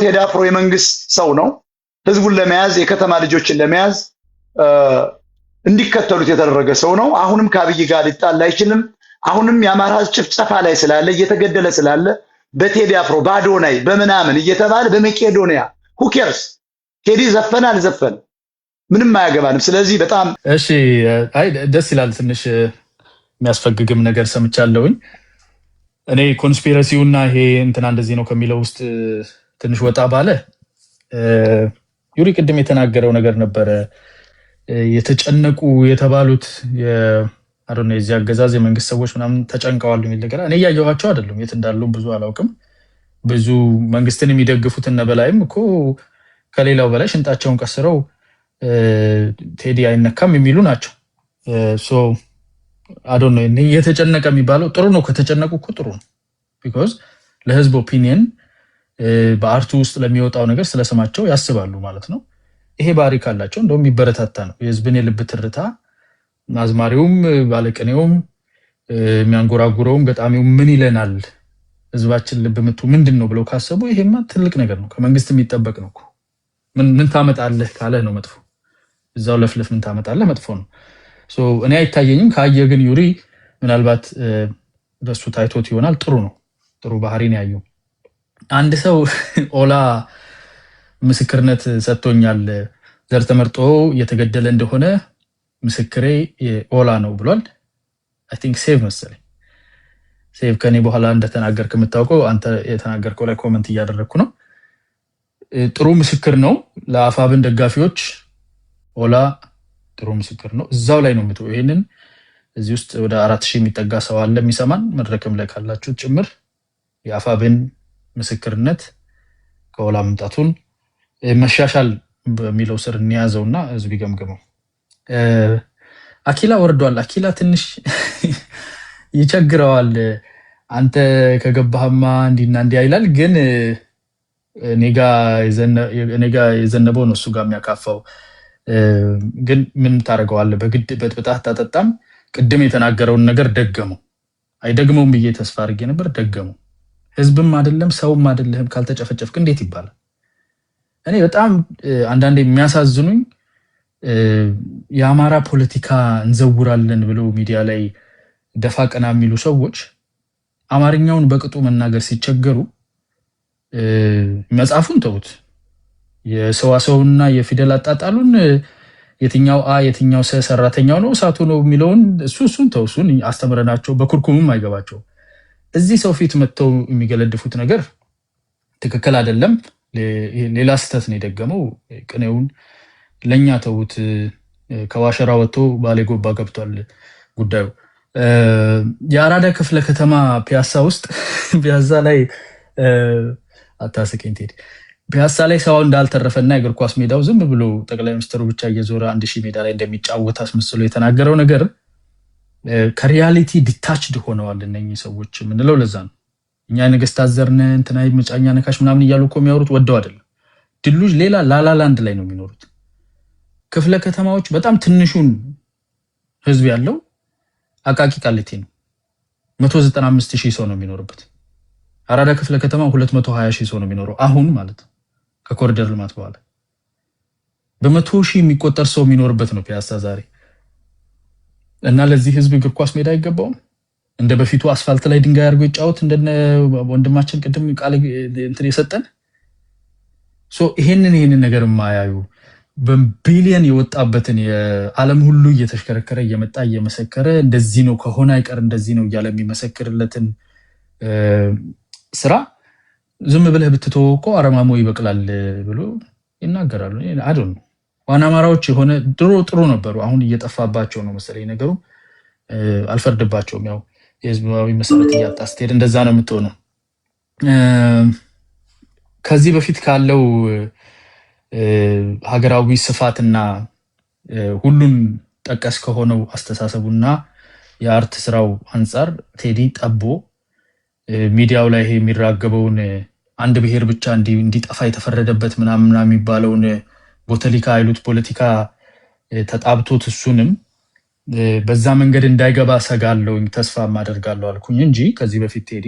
ቴዲ አፍሮ የመንግስት ሰው ነው። ህዝቡን ለመያዝ የከተማ ልጆችን ለመያዝ እንዲከተሉት የተደረገ ሰው ነው። አሁንም ከአብይ ጋር ሊጣላ አይችልም። አሁንም የአማራ ህዝብ ጭፍጨፋ ላይ ስላለ እየተገደለ ስላለ በቴዲ አፍሮ በአዶናይ በምናምን እየተባለ በመቄዶንያ ሁኬርስ ቴዲ ዘፈነ አልዘፈነ ምንም አያገባንም። ስለዚህ በጣም እሺ፣ አይ ደስ ይላል። ትንሽ የሚያስፈግግም ነገር ሰምቻለሁኝ። እኔ ኮንስፒረሲውና ይሄ እንትና እንደዚህ ነው ከሚለው ውስጥ ትንሽ ወጣ ባለ ዩሪ ቅድም የተናገረው ነገር ነበረ። የተጨነቁ የተባሉት አዶናይ የዚህ አገዛዝ የመንግስት ሰዎች ምናምን ተጨንቀዋል የሚል ነገር እኔ እያየኋቸው አይደለም። የት እንዳሉ ብዙ አላውቅም። ብዙ መንግስትን የሚደግፉት እነ በላይም እኮ ከሌላው በላይ ሽንጣቸውን ቀስረው ቴዲ አይነካም የሚሉ ናቸው። ሶ አዶናይ የተጨነቀ የሚባለው ጥሩ ነው። ከተጨነቁ እኮ ጥሩ ነው። ቢኮዝ ለህዝብ ኦፒኒየን በአርቱ ውስጥ ለሚወጣው ነገር ስለስማቸው ያስባሉ ማለት ነው። ይሄ ባህሪ ካላቸው እንደውም የሚበረታታ ነው። የህዝብን የልብ ትርታ አዝማሪውም ባለቅኔውም የሚያንጎራጉረውም ገጣሚው ምን ይለናል ህዝባችን ልብ ምቱ ምንድን ነው ብለው ካሰቡ ይሄማ ትልቅ ነገር ነው። ከመንግስት የሚጠበቅ ነው። ምን ታመጣለህ ካለ ነው መጥፎ። እዛው ለፍለፍ ምን ታመጣለህ መጥፎ ነው። ሶ እኔ አይታየኝም። ካየ ግን ዩሪ ምናልባት ደሱ ታይቶት ይሆናል። ጥሩ ነው። ጥሩ ባህሪን ያየው አንድ ሰው ኦላ ምስክርነት ሰጥቶኛል፣ ዘር ተመርጦ እየተገደለ እንደሆነ ምስክሬ ኦላ ነው ብሏል። አይ ቲንክ ሴቭ መሰለኝ። ሴቭ ከኔ በኋላ እንደተናገርክ የምታውቀው አንተ የተናገርከው ላይ ኮመንት እያደረግኩ ነው። ጥሩ ምስክር ነው። ለአፋብን ደጋፊዎች ኦላ ጥሩ ምስክር ነው። እዛው ላይ ነው የምትው። ይሄንን እዚህ ውስጥ ወደ 4000 የሚጠጋ ሰው አለ የሚሰማን፣ መድረክም ላይ ካላችሁ ጭምር የአፋብን ምስክርነት ከኦላ መምጣቱን መሻሻል በሚለው ስር እንያዘውና ህዝብ ይገምገመው። አኪላ ወርዷል። አኪላ ትንሽ ይቸግረዋል። አንተ ከገባህማ እንዲና እንዲያ ይላል። ግን እኔጋ የዘነበው ነው እሱ ጋር የሚያካፋው። ግን ምን ታደርገዋለህ? በግድ በጥብጣህ ታጠጣም። ቅድም የተናገረውን ነገር ደገመው። አይደግመውም ብዬ ተስፋ አድርጌ ነበር። ደገመው። ህዝብም አይደለም ሰውም አይደለም ካልተጨፈጨፍክ እንዴት ይባላል? እኔ በጣም አንዳንዴ የሚያሳዝኑኝ የአማራ ፖለቲካ እንዘውራለን ብለው ሚዲያ ላይ ደፋ ቀና የሚሉ ሰዎች አማርኛውን በቅጡ መናገር ሲቸገሩ መጽሐፉን ተውት፣ የሰዋሰውና የፊደል አጣጣሉን የትኛው አ የትኛው ሰ ሰራተኛው ነው እሳቱ ነው የሚለውን እሱን ተው። እሱን አስተምረናቸው በኩርኩምም አይገባቸው። እዚህ ሰው ፊት መጥተው የሚገለድፉት ነገር ትክክል አይደለም። ሌላ ስህተት ነው የደገመው። ቅኔውን ለኛ ተውት። ከዋሸራ ወጥቶ ባሌ ጎባ ገብቷል ጉዳዩ። የአራዳ ክፍለ ከተማ ፒያሳ ውስጥ ፒያሳ ላይ አታስቀኝ ቴዲ። ፒያሳ ላይ ሰው እንዳልተረፈና የእግር ኳስ ሜዳው ዝም ብሎ ጠቅላይ ሚኒስትሩ ብቻ እየዞረ 1000 ሜዳ ላይ እንደሚጫወት አስመስሎ የተናገረው ነገር ከሪያሊቲ ዲታችድ ሆነዋል እነኚህ ሰዎች የምንለው ለዛ ነው። እኛ ነገስታት ዘርነ እንትና መጫኛ ነካሽ ምናምን እያሉ እኮ የሚያወሩት ወደው አይደለም። ድሉጅ ሌላ ላላላንድ ላይ ነው የሚኖሩት። ክፍለ ከተማዎች በጣም ትንሹን ህዝብ ያለው አቃቂ ቃሊቲ ነው። 195,000 ሰው ነው የሚኖርበት። አራዳ ክፍለ ከተማ 220,000 ሰው ነው የሚኖረው አሁን ማለት ነው። ከኮሪደር ልማት በኋላ በ100,000 የሚቆጠር ሰው የሚኖርበት ነው ፒያሳ ዛሬ። እና ለዚህ ህዝብ እግር ኳስ ሜዳ አይገባውም። እንደ በፊቱ አስፋልት ላይ ድንጋይ አድርጎ ይጫወት እንደነ ወንድማችን ቅድም ቃል እንትን የሰጠን ሶ ይሄንን ነገር ማያዩ በቢሊየን የወጣበትን የዓለም ሁሉ እየተሽከረከረ እየመጣ እየመሰከረ እንደዚህ ነው ከሆነ አይቀር እንደዚህ ነው እያለ የሚመሰክርለትን ስራ ዝም ብለህ ብትተወው እኮ አረማሞ ይበቅላል ብሎ ይናገራሉ። አዶን ዋና አማራዎች የሆነ ድሮ ጥሩ ነበሩ። አሁን እየጠፋባቸው ነው መሰለኝ ነገሩ። አልፈርድባቸውም። ያው የህዝባዊ መሰረት እያጣ ስትሄድ እንደዛ ነው የምትሆነው። ከዚህ በፊት ካለው ሀገራዊ ስፋትና ሁሉን ጠቀስ ከሆነው አስተሳሰቡና የአርት ስራው አንጻር ቴዲ ጠቦ ሚዲያው ላይ ይሄ የሚራገበውን አንድ ብሔር ብቻ እንዲጠፋ የተፈረደበት ምናምን የሚባለውን ቦተሊካ አይሉት ፖለቲካ ተጣብቶት እሱንም በዛ መንገድ እንዳይገባ ሰጋለሁኝ ተስፋም አደርጋለሁ አልኩኝ እንጂ ከዚህ በፊት ቴዲ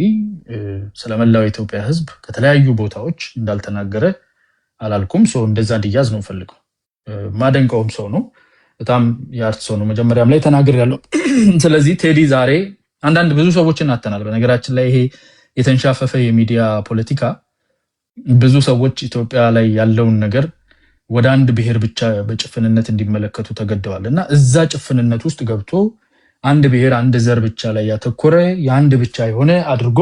ስለመላው ኢትዮጵያ ሕዝብ ከተለያዩ ቦታዎች እንዳልተናገረ አላልኩም። ሰው እንደዛ እንዲያዝ ነው ፈልገው ማደንቀውም ሰው ነው። በጣም የአርት ሰው ነው። መጀመሪያም ላይ ተናግሬያለሁ። ስለዚህ ቴዲ ዛሬ አንዳንድ ብዙ ሰዎችን አተናል። በነገራችን ላይ ይሄ የተንሻፈፈ የሚዲያ ፖለቲካ ብዙ ሰዎች ኢትዮጵያ ላይ ያለውን ነገር ወደ አንድ ብሔር ብቻ በጭፍንነት እንዲመለከቱ ተገደዋል እና እዛ ጭፍንነት ውስጥ ገብቶ አንድ ብሔር አንድ ዘር ብቻ ላይ ያተኮረ የአንድ ብቻ የሆነ አድርጎ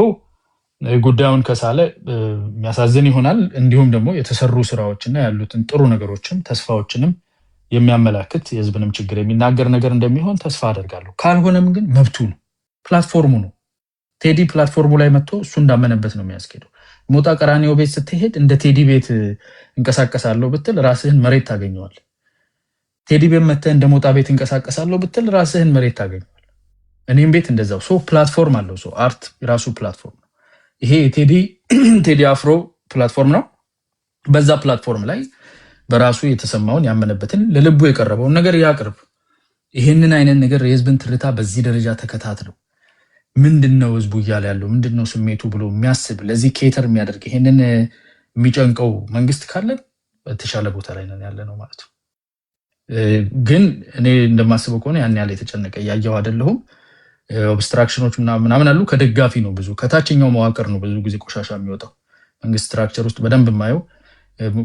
ጉዳዩን ከሳለ የሚያሳዝን ይሆናል። እንዲሁም ደግሞ የተሰሩ ስራዎችና ያሉትን ጥሩ ነገሮችም ተስፋዎችንም የሚያመላክት የህዝብንም ችግር የሚናገር ነገር እንደሚሆን ተስፋ አደርጋለሁ። ካልሆነም ግን መብቱ ነው፣ ፕላትፎርሙ ነው። ቴዲ ፕላትፎርሙ ላይ መጥቶ እሱ እንዳመነበት ነው የሚያስኬደው። ሞጣ ቀራኒዮ ቤት ስትሄድ እንደ ቴዲ ቤት እንቀሳቀሳለሁ ብትል ራስህን መሬት ታገኘዋል። ቴዲ ቤት መጥተህ እንደ ሞጣ ቤት እንቀሳቀሳለሁ ብትል ራስህን መሬት ታገኘዋል። እኔም ቤት እንደዛው። ሶ ፕላትፎርም አለው። ሶ አርት የራሱ ፕላትፎርም ነው። ይሄ ቴዲ አፍሮ ፕላትፎርም ነው። በዛ ፕላትፎርም ላይ በራሱ የተሰማውን ያመነበትን ለልቡ የቀረበውን ነገር ያቅርብ። ይህንን አይነት ነገር የህዝብን ትርታ በዚህ ደረጃ ተከታትለው ምንድነው ህዝቡ እያለ ያለው ምንድነው ስሜቱ ብሎ የሚያስብ ለዚህ ኬተር የሚያደርግ ይሄንን የሚጨንቀው መንግስት ካለ በተሻለ ቦታ ላይ ነን ያለ ነው ማለት ነው። ግን እኔ እንደማስበው ከሆነ ያን ያለ የተጨነቀ ያያው አይደለሁም። ኦብስትራክሽኖች ምናምን አሉ። ከደጋፊ ነው ብዙ ከታችኛው መዋቅር ነው ብዙ ጊዜ ቆሻሻ የሚወጣው። መንግስት ስትራክቸር ውስጥ በደንብ የማየው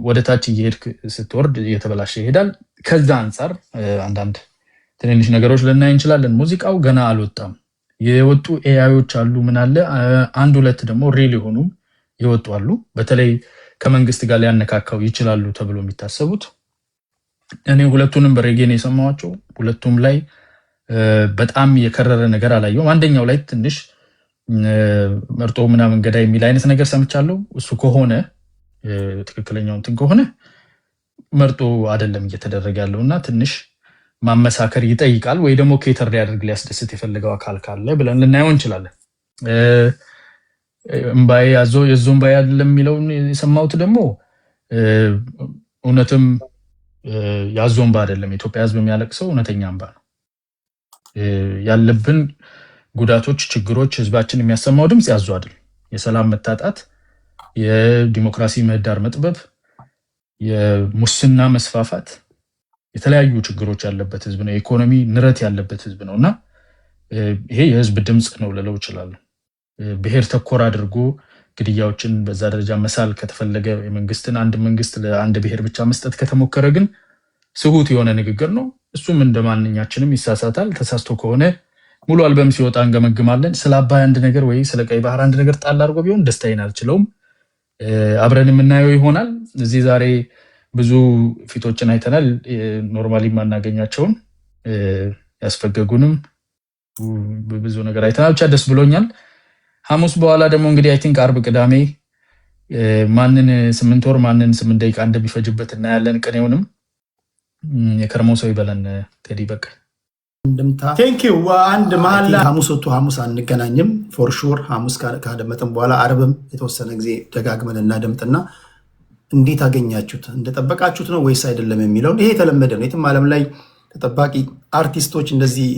ወደ ታች እየሄድክ ስትወርድ እየተበላሸ ይሄዳል። ከዛ አንጻር አንዳንድ ትንንሽ ነገሮች ልናይ እንችላለን። ሙዚቃው ገና አልወጣም። የወጡ ኤአዮች አሉ ምን አለ አንድ ሁለት ደግሞ ሪል የሆኑ የወጡ አሉ። በተለይ ከመንግስት ጋር ሊያነካካው ይችላሉ ተብሎ የሚታሰቡት እኔ ሁለቱንም በሬጌን የሰማዋቸው ሁለቱም ላይ በጣም የከረረ ነገር አላየሁም። አንደኛው ላይ ትንሽ መርጦ ምናምን ገዳይ የሚል አይነት ነገር ሰምቻለሁ። እሱ ከሆነ ትክክለኛው እንትን ከሆነ መርጦ አይደለም እየተደረገ ያለውና ትንሽ ማመሳከር ይጠይቃል። ወይ ደግሞ ኬተር ሊያደርግ ሊያስደስት የፈለገው አካል ካለ ብለን ልናየው እንችላለን። እምባዬ የዞ እምባዬ አይደለም የሚለውን የሰማሁት ደግሞ እውነትም ያዞ እምባ አይደለም። የኢትዮጵያ ሕዝብ የሚያለቅሰው እውነተኛ እምባ ነው። ያለብን ጉዳቶች፣ ችግሮች ህዝባችን የሚያሰማው ድምፅ ያዞ አይደለም። የሰላም መታጣት፣ የዲሞክራሲ ምህዳር መጥበብ፣ የሙስና መስፋፋት፣ የተለያዩ ችግሮች ያለበት ህዝብ ነው። የኢኮኖሚ ንረት ያለበት ህዝብ ነውና ይሄ የህዝብ ድምፅ ነው ልለው እችላለሁ። ብሔር ተኮር አድርጎ ግድያዎችን በዛ ደረጃ መሳል ከተፈለገ የመንግስትን አንድ መንግስት ለአንድ ብሔር ብቻ መስጠት ከተሞከረ ግን ስሁት የሆነ ንግግር ነው። እሱም እንደማንኛችንም ይሳሳታል። ተሳስቶ ከሆነ ሙሉ አልበም ሲወጣ እንገመግማለን። ስለ አባይ አንድ ነገር ወይ ስለ ቀይ ባህር አንድ ነገር ጣል አድርጎ ቢሆን ደስታዬን አልችለውም። አብረን የምናየው ይሆናል። እዚህ ዛሬ ብዙ ፊቶችን አይተናል። ኖርማሊ ማናገኛቸውን ያስፈገጉንም ብዙ ነገር አይተናል። ብቻ ደስ ብሎኛል። ሐሙስ በኋላ ደግሞ እንግዲህ አይ ቲንክ አርብ፣ ቅዳሜ ማንን 8 ወር ማንን 8 ደቂቃ እንደሚፈጅበት እናያለን። ቅኔውንም የከርመው ሰው ይበለን። ቴዲ በቃ ቴንክ ዩ። አንድ መሀል ሐሙስ ወጥቶ ሐሙስ አንገናኝም ፎር ሹር። ሐሙስ ካደመጥን በኋላ አርብም የተወሰነ ጊዜ ደጋግመን እናደምጥና እንዴት አገኛችሁት? እንደጠበቃችሁት ነው ወይስ አይደለም የሚለውን ይሄ የተለመደ ነው። የትም ዓለም ላይ ተጠባቂ አርቲስቶች እንደዚህ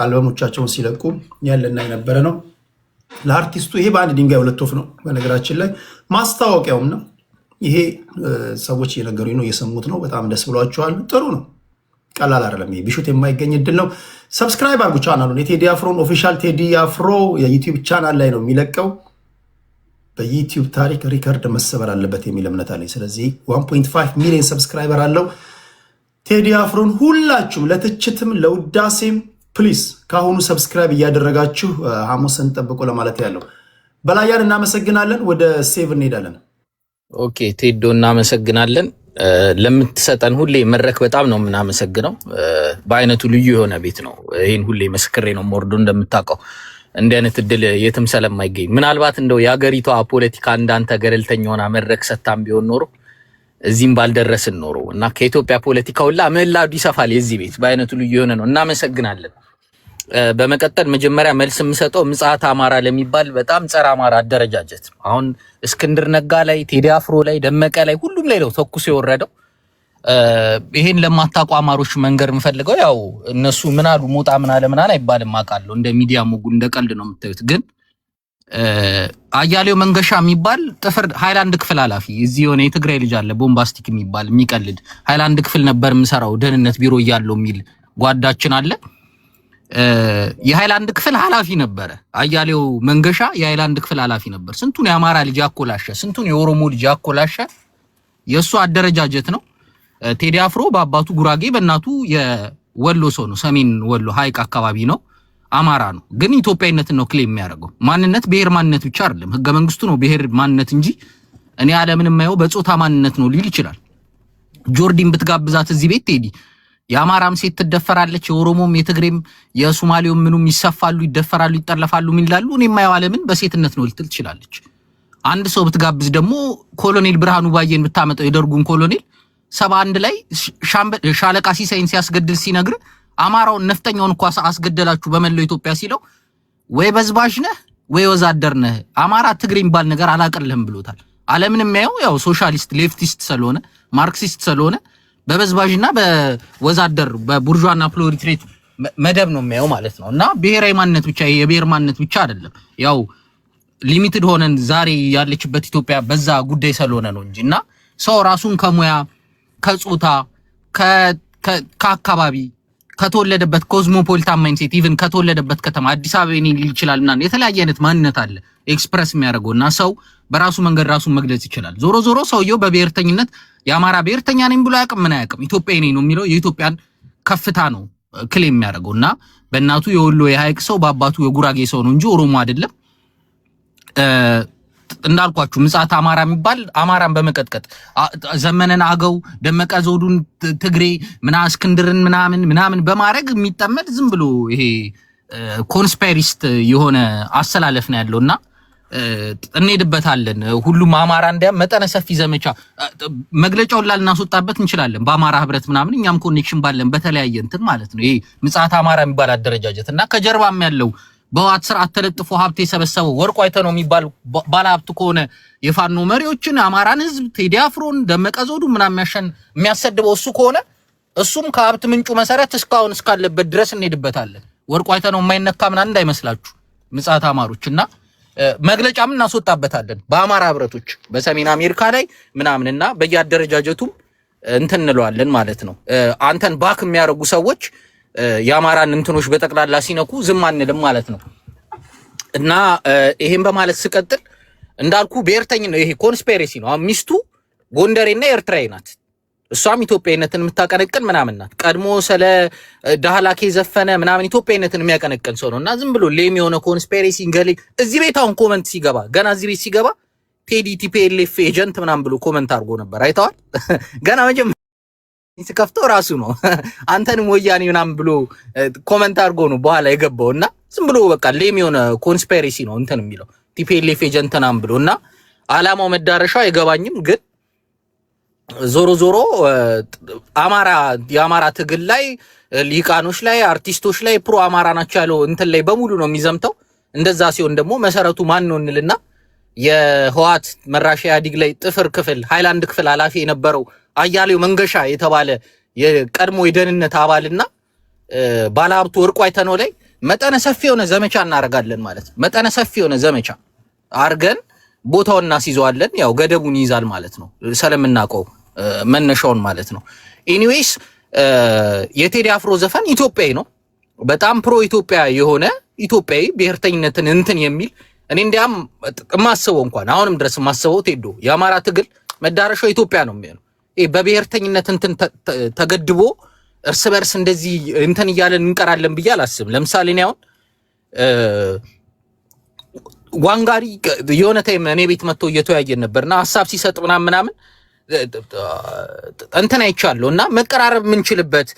አልበሞቻቸውን ሲለቁ ያለና የነበረ ነው። ለአርቲስቱ ይሄ በአንድ ድንጋይ ሁለት ወፍ ነው። በነገራችን ላይ ማስታወቂያውም ነው ይሄ። ሰዎች እየነገሩኝ ነው፣ እየሰሙት ነው። በጣም ደስ ብሏቸዋል። ጥሩ ነው። ቀላል አይደለም። ይሄ ቢሹት የማይገኝ እድል ነው። ሰብስክራይብ አድርጉ ቻናሉን። የቴዲ አፍሮን ኦፊሻል ቴዲ አፍሮ የዩቲዩብ ቻናል ላይ ነው የሚለቀው። በዩቲዩብ ታሪክ ሪከርድ መሰበር አለበት የሚል እምነት አለኝ። ስለዚህ 1.5 ሚሊዮን ሰብስክራይበር አለው ቴዲ አፍሮን። ሁላችሁም ለትችትም ለውዳሴም ፕሊስ ከአሁኑ ሰብስክራይብ እያደረጋችሁ ሐሙስን ጠብቆ ለማለት ያለው በላያን እናመሰግናለን። ወደ ሴቭ እንሄዳለን። ኦኬ ቴዶ እናመሰግናለን። ለምትሰጠን ሁሌ መድረክ በጣም ነው የምናመሰግነው። በአይነቱ ልዩ የሆነ ቤት ነው። ይህን ሁሌ መስክሬ ነው ሞርዶ እንደምታውቀው እንዲህ አይነት እድል የትም ስለማይገኝ ምናልባት እንደው የሀገሪቷ ፖለቲካ እንዳንተ ገለልተኛ ሆና መድረክ ሰታም ቢሆን ኖሮ እዚህም ባልደረስን ኖሮ እና ከኢትዮጵያ ፖለቲካ ሁላ ምላዱ ይሰፋል። የዚህ ቤት በአይነቱ ልዩ የሆነ ነው። እናመሰግናለን። በመቀጠል መጀመሪያ መልስ የምሰጠው ምጽአት አማራ ለሚባል በጣም ጸረ አማራ አደረጃጀት አሁን እስክንድር ነጋ ላይ፣ ቴዲ አፍሮ ላይ፣ ደመቀ ላይ ሁሉም ላይ ነው ተኩሶ የወረደው። ይሄን ለማታውቁ አማሮች መንገር የምፈልገው ያው እነሱ ምን አሉ ሞጣ ምን አለ ምን አለ አይባልም አውቃለሁ። እንደ ሚዲያ ሙጉል እንደ ቀልድ ነው የምታዩት። ግን አያሌው መንገሻ የሚባል ጥፍር ሃይላንድ ክፍል ኃላፊ እዚህ የሆነ የትግራይ ልጅ አለ ቦምባስቲክ የሚባል የሚቀልድ ሃይላንድ ክፍል ነበር የምሰራው ደህንነት ቢሮ እያለው የሚል ጓዳችን አለ። የሃይላንድ ክፍል ኃላፊ ነበረ። አያሌው መንገሻ የሃይላንድ ክፍል ኃላፊ ነበር። ስንቱን የአማራ ልጅ ያኮላሸ፣ ስንቱን የኦሮሞ ልጅ ያኮላሸ የሱ አደረጃጀት ነው። ቴዲ አፍሮ በአባቱ ጉራጌ በእናቱ የወሎ ሰው ነው። ሰሜን ወሎ ሀይቅ አካባቢ ነው። አማራ ነው። ግን ኢትዮጵያዊነትን ነው ክሌም የሚያደርገው። ማንነት ብሔር ማንነት ብቻ አይደለም። ህገ መንግስቱ ነው ብሔር ማንነት እንጂ እኔ ዓለምን የማየው በጾታ ማንነት ነው ሊል ይችላል። ጆርዲን ብትጋብዛት እዚህ ቤት ቴዲ የአማራም ሴት ትደፈራለች፣ የኦሮሞም የትግሬም የሶማሌውም ምኑም ይሰፋሉ፣ ይደፈራሉ፣ ይጠለፋሉ ምን ይላሉ። እኔ የማየው ዓለምን በሴትነት ነው ልትል ትችላለች። አንድ ሰው ብትጋብዝ ደግሞ ኮሎኔል ብርሃኑ ባየን ብታመጣው የደርጉን ኮሎኔል 71 ላይ ሻለቃ ሲሳይን ሲያስገድል ሲነግር አማራውን ነፍጠኛውን እንኳን አስገደላችሁ በመላው ኢትዮጵያ ሲለው ወይ በዝባዥ ነህ ወይ ወዛደር ነህ፣ አማራ ትግሬ የሚባል ነገር አላቀልህም ብሎታል። ዓለምን የሚያየው ያው ሶሻሊስት ሌፍቲስት ስለሆነ ማርክሲስት ስለሆነ በበዝባዥና በወዛደር በቡርዣና ፕሮሌታሪት መደብ ነው የሚያየው ማለት ነው። እና ብሔራዊ ማንነት ብቻ የብሔር ማንነት ብቻ አይደለም ያው ሊሚትድ ሆነን ዛሬ ያለችበት ኢትዮጵያ በዛ ጉዳይ ስለሆነ ነው እንጂና ሰው ራሱን ከሙያ ከጾታ ከአካባቢ ከተወለደበት ኮዝሞፖሊታን ማይንድሴት ኢቭን ከተወለደበት ከተማ አዲስ አበባ ሊል ይችላልና የተለያየ አይነት ማንነት አለ ኤክስፕረስ የሚያደርገውና ሰው በራሱ መንገድ ራሱን መግለጽ ይችላል። ዞሮ ዞሮ ሰውየው በብሔርተኝነት የአማራ ብሔርተኛ ነኝ ብሎ አያውቅም። ምን አያውቅም። ኢትዮጵያዊ ነኝ ነው የሚለው። የኢትዮጵያን ከፍታ ነው ክሌም የሚያደርገውና በእናቱ የወሎ የሀይቅ ሰው በአባቱ የጉራጌ ሰው ነው እንጂ ኦሮሞ አይደለም። እንዳልኳችሁ ምጽአት አማራ የሚባል አማራን በመቀጥቀጥ ዘመነን አገው ደመቀ ዘውዱን ትግሬ እስክንድርን ምናምን በማድረግ የሚጠመድ ዝም ብሎ ይሄ ኮንስፓይሪስት የሆነ አሰላለፍ ነው ያለውና እንሄድበታለን። ሁሉም አማራ እንዲያ መጠነ ሰፊ ዘመቻ መግለጫውን ላልናስወጣበት እንችላለን። በአማራ ህብረት ምናምን እኛም ኮኔክሽን ባለን በተለያየ እንትን ማለት ነው። ይሄ ምጽአት አማራ የሚባል አደረጃጀትና ከጀርባም ያለው በዋት ስርዓት ተለጥፎ ሀብት የሰበሰበው ወርቁ አይተነው የሚባል ባለሀብት ከሆነ የፋኖ መሪዎችን አማራን ህዝብ ቴዲ አፍሮን ደመቀ ዘውዱ ምናምን የሚያሰድበው እሱ ከሆነ እሱም ከሀብት ምንጩ መሰረት እስካሁን እስካለበት ድረስ እንሄድበታለን። ወርቁ አይተነው የማይነካ ምናምን እንዳይመስላችሁ ምጽአት አማሮችና መግለጫም እናስወጣበታለን። በአማራ ህብረቶች በሰሜን አሜሪካ ላይ ምናምንና በየአደረጃጀቱም እንትን እንለዋለን ማለት ነው። አንተን ባክ የሚያደርጉ ሰዎች የአማራን እንትኖች በጠቅላላ ሲነኩ ዝም አንልም ማለት ነው። እና ይሄን በማለት ስቀጥል እንዳልኩ ብሔርተኝነት ይሄ ኮንስፒሬሲ ነው። ሚስቱ ጎንደሬና ኤርትራዊ ናት። እሷም ኢትዮጵያዊነትን የምታቀነቅን ምናምን ናት። ቀድሞ ስለ ዳህላኬ ዘፈነ ምናምን ኢትዮጵያዊነትን የሚያቀነቅን ሰው ነውና ዝም ብሎ ሌም የሆነ ኮንስፒሬሲ እንገሌ እዚህ ቤት አሁን ኮመንት ሲገባ ገና እዚህ ቤት ሲገባ ቴዲ ቲፒኤልኤፍ ኤጀንት ምናምን ብሎ ኮመንት አድርጎ ነበር። አይተዋል። ገና መጀመሪያ ሲከፍተው ራሱ ነው አንተንም ወያኔ ምናምን ብሎ ኮመንት አድርጎ ነው በኋላ የገባውና ዝም ብሎ በቃ ሌም የሆነ ኮንስፒሬሲ ነው እንትን የሚለው ቲፒኤልኤፍ ኤጀንት ምናምን ብሎና አላማው መዳረሻው አይገባኝም። ግን ዞሮ ዞሮ የአማራ ትግል ላይ ሊቃኖች ላይ አርቲስቶች ላይ ፕሮ አማራ ናቸው ያለው እንትን ላይ በሙሉ ነው የሚዘምተው። እንደዛ ሲሆን ደግሞ መሰረቱ ማን ነው እንልና የህዋት መራሻ ኢህአዴግ ላይ ጥፍር ክፍል ሃይላንድ ክፍል ኃላፊ የነበረው አያሌው መንገሻ የተባለ የቀድሞ የደህንነት አባልና ባለሀብቱ ወርቁ አይተነው ላይ መጠነ ሰፊ የሆነ ዘመቻ እናደርጋለን ማለት ነው። መጠነ ሰፊ የሆነ ዘመቻ አርገን ቦታውን እናስይዘዋለን። ያው ገደቡን ይይዛል ማለት ነው ስለምናውቀው መነሻውን ማለት ነው። ኤኒዌይስ የቴዲ አፍሮ ዘፈን ኢትዮጵያዊ ነው። በጣም ፕሮ ኢትዮጵያ የሆነ ኢትዮጵያዊ ብሔርተኝነትን እንትን የሚል እኔ እንዲያም ማስበው እንኳን አሁንም ድረስ ማስበው ቴዶ የአማራ ትግል መዳረሻው ኢትዮጵያ ነው የሚሆነው። በብሔርተኝነት እንትን ተገድቦ እርስ በርስ እንደዚህ እንትን እያለን እንቀራለን ብዬ አላስብም። ለምሳሌ እኔ አሁን ዋንጋሪ የሆነ ታይም እኔ ቤት መጥቶ እየተወያየን ነበርና ሐሳብ ሲሰጥ ምናምን እንትን አይቻለሁ እና መቀራረብ የምንችልበት